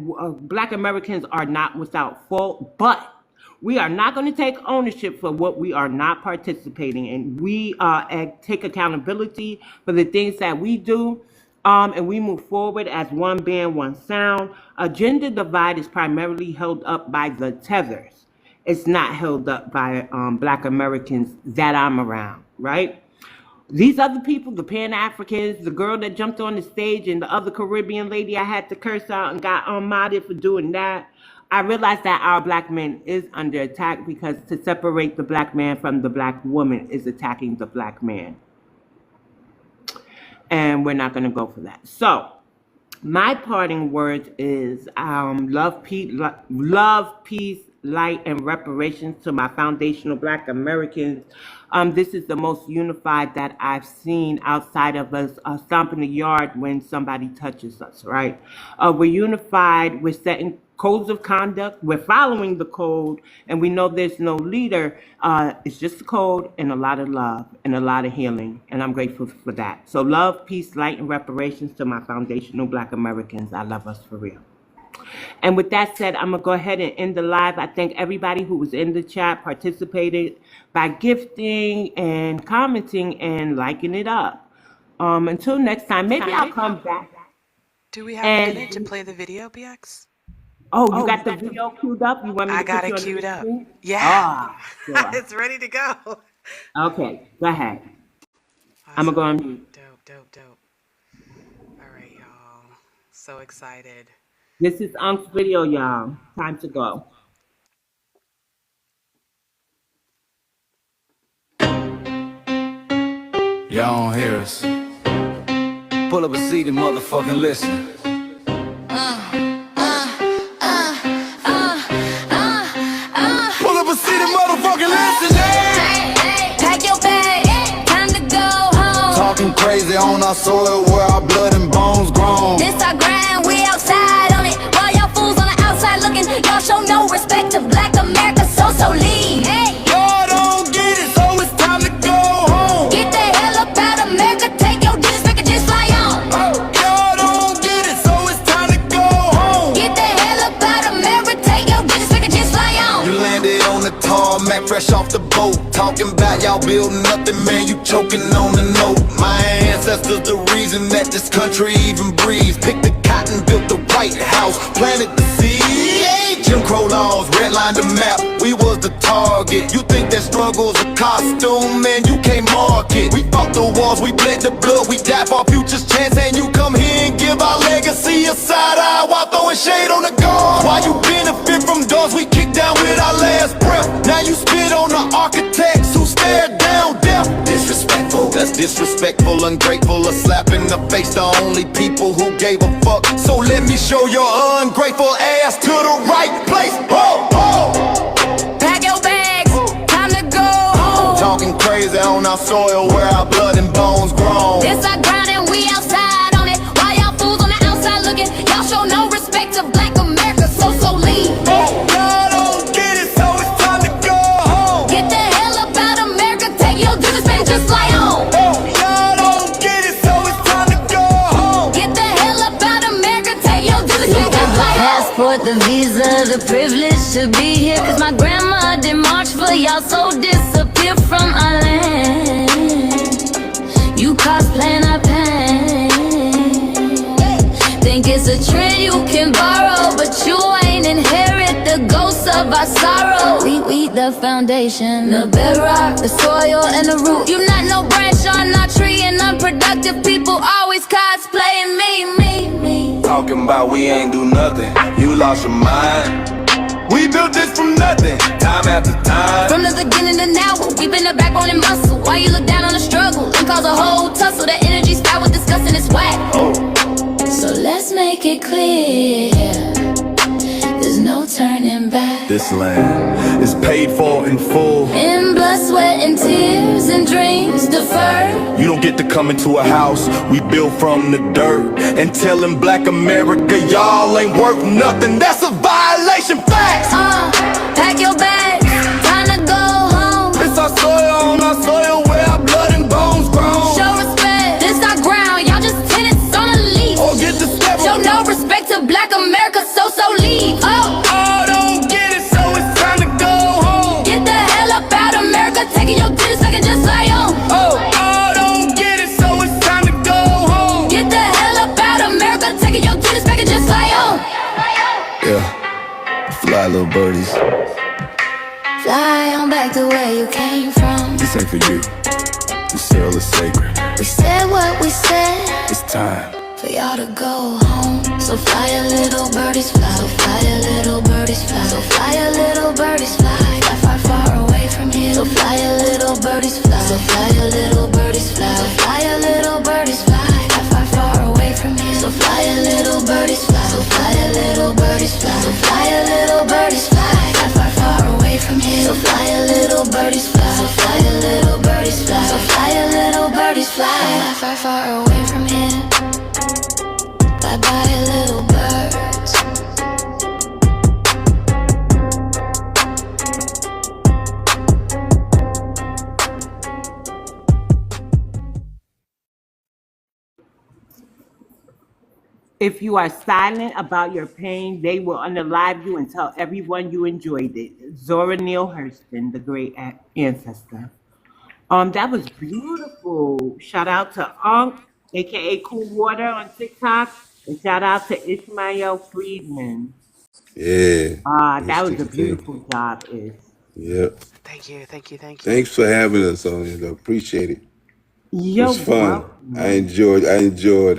Black Americans are not without fault, but we are not going to take ownership for what we are not participating in. We take accountability for the things that we do. And we move forward as one band, one sound. A gender divide is primarily held up by the tethers. It's not held up by Black Americans that I'm around, right? These other people, the Pan-Africans, the girl that jumped on the stage, and the other Caribbean lady I had to curse out and got modded for doing that. I realized that our black man is under attack because to separate the black man from the black woman is attacking the black man. And we're not going to go for that. So my parting words is love, peace, light, and reparations to my foundational Black Americans. This is the most unified that I've seen outside of us stomping the yard when somebody touches us, right? We're unified. We're setting codes of conduct. We're following the code, and we know there's no leader. It's just a code and a lot of love and a lot of healing, and I'm grateful for that. So love, peace, light, and reparations to my foundational Black Americans. I love us for real. And with that said, I'm going to go ahead and end the live. I thank everybody who was in the chat, participated by gifting and commenting and liking it up. Until next time, maybe I'll come back. Do we have a minute to play the video, BX? Oh, you got the video queued up? You want me to got put it you on queued the up. screen? Yeah. Sure. It's ready to go. Okay, go ahead. Awesome. I'm going to go on mute. Dope. All right, y'all. So excited. This is Unc's video, y'all. Time to go. Y'all don't hear us. Pull up a seat and motherfucking listen. Pull up a seat and motherfucking listen. Pack your bag, time to go home. Talking crazy on our soil where our blood and bones grown. This our grind, we outside on it. While y'all fools on the outside looking, y'all show no respect to Black America, so leave. Hey. Y'all don't get it, so it's time to go home. Get the hell up out of America, take your disrespect and just fly on. Y'all don't get it, so it's time to go home. Get the hell up out of America, take your disrespect and just fly on. You landed on the tarmac, fresh off the boat. Talking about y'all building nothing, man, you choking on the note. My ancestors the reason that this country even breathes. Picked the cotton, built the White House, planted the seed. Jim Crow laws, redlined the map, we was the target. You think that struggle's a costume, man, you can't mark it. We fought the wars, we bled the blood, we died for our future's chance. And you come here and give our legacy a side eye while throwing shade on the guard. While you benefit from doors we kicked down with our last breath. Now you spit on the architects who stared down death. Disrespectful, that's disrespectful, ungrateful, a slap in the face to only people who gave a fuck. So let me show your ungrateful ass to the right place. Pack your bags, time to go home. Talking crazy on our soil where our blood and bones grown. This our grind and we outside on it. While y'all fools on the outside looking, y'all show no respect to Black America, so leave. Y'all don't get it, so it's time to go home. Get the hell up out of America, take your disrespect and just fly on. Y'all don't get it, so it's time to go home. Get the hell up out of America, take your disrespect and just fly on. Passport, the visa, the privilege to be here. Cause my grandma did march for y'all, so disappear from our land. You cosplaying our pain. think it's a trend you can borrow, but you ain't inherit the ghosts of our sorrow. We the foundation, the bedrock, the soil, and the root. You're not no branch on our tree, and unproductive people always cosplaying me. Talking about we ain't do nothing, you lost your mind. We built this from nothing, time after time. From the beginning to now, we've been the backbone and muscle. Why you look down on the struggle and cause a whole tussle? That energy's foul with disgusting, it's whack. So let's make it clear, there's no turning back. This land is paid for in full. In blood, sweat, and tears, and dreams deferred. You don't get to come into a house we built from the dirt and telling black America y'all ain't worth nothing. That's a violation, facts. Pack your bags, time to go home. It's our soil on our soil where our blood and bones grown. Show respect, this our ground, y'all just tenants on a leash. Or get the step. Show no respect to black America, so leave. Don't get it, so it's time to go home. Get the hell up out of America, taking your tennis like it just like Don't get it, so it's time to go home. Get the hell up out of America, taking your tennis back and just like Yeah, fly little birdies. Fly on back to where you came from. This ain't for you, the soil is sacred. We said what we said, It's time. for y'all to go home. So fly a little birdies fly, so fly a little birdies fly, so fly a little birdies fly, far, far away from here. So fly a little birdies fly, so fly a little birdies fly, so fly a little birdies fly, far, far away from here. So fly a little birdies fly, so fly a little birdies fly, so fly a little birdies fly, far, far away from here. So fly a little birdies fly, so fly a little birdies fly, so fly a little birdies fly, far, far away from here. Bye-bye, little birds. If you are silent about your pain, they will unalive you and tell everyone you enjoyed it. Zora Neale Hurston, the great ancestor. That was beautiful. Shout out to Unc, aka Cool Water on TikTok, and shout out to Ishmael Friedman. Yeah. That was a Thank you. beautiful job, Ish. Yep. Thank you. Thanks for having us on it. I appreciate it. It Yo, was fun. welcome. I enjoyed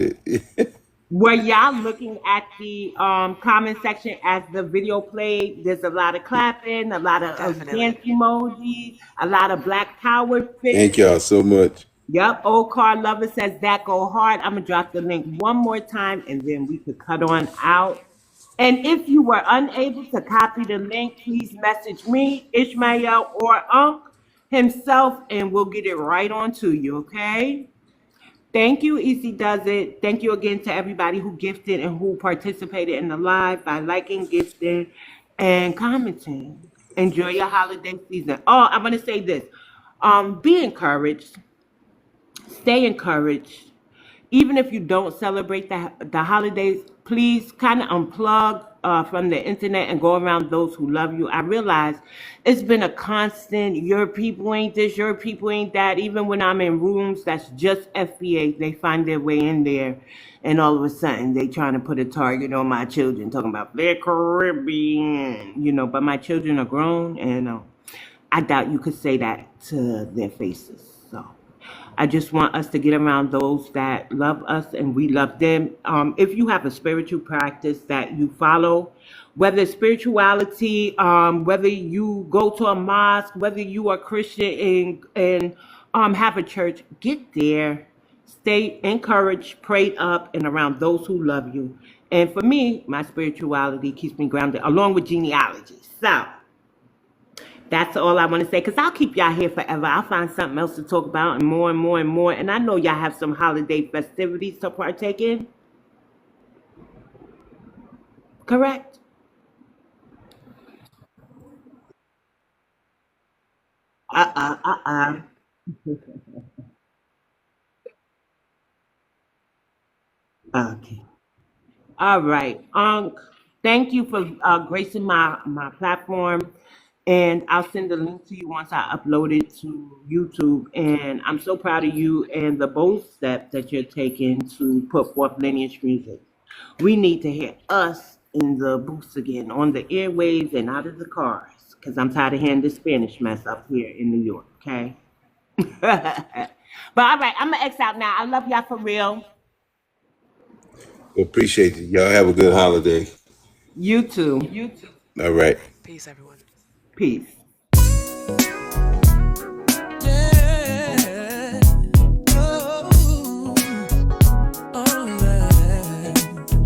it. Were y'all looking at the comment section as the video played? There's a lot of clapping, a lot of dance emojis, a lot of Black Power Thank pics. y'all so much. Yep, Old Car Lover says that go hard. I'm gonna drop the link one more time and then we could cut on out. And if you were unable to copy the link, please message me, Ishmael, or Unc himself, and we'll get it right on to you, okay? Thank you, Easy Does It. Thank you again to everybody who gifted and who participated in the live by liking, gifting, and commenting. Enjoy your holiday season. Oh, I'm gonna say this. Be encouraged. Stay encouraged. Even if you don't celebrate the holidays, please kind of unplug from the internet and go around those who love you. I realize it's been a constant, your people ain't this, your people ain't that. Even when I'm in rooms that's just FBA, they find their way in there. And all of a sudden, they trying to put a target on my children, talking about they're Caribbean, but my children are grown, and I doubt you could say that to their faces. So I just want us to get around those that love us and we love them. If you have a spiritual practice that you follow, whether it's spirituality, whether you go to a mosque, whether you are Christian and have a church, get there, stay encouraged, prayed up, and around those who love you. And for me, my spirituality keeps me grounded, along with genealogy. So that's all I want to say, because I'll keep y'all here forever. I'll find something else to talk about and more and more and more. And I know y'all have some holiday festivities to partake in. Correct? Uh-uh. Okay. All right. Thank you for gracing my platform. And I'll send the link to you once I upload it to YouTube. And I'm so proud of you and the bold step that you're taking to put forth Lineage music. We need to hear us in the booths again, on the airwaves and out of the cars, because I'm tired of hearing this Spanish mess up here in New York, okay? But all right, I'm going to X out now. I love y'all for real. Appreciate it. Y'all have a good holiday. You too. All right. Peace, everyone. Peace.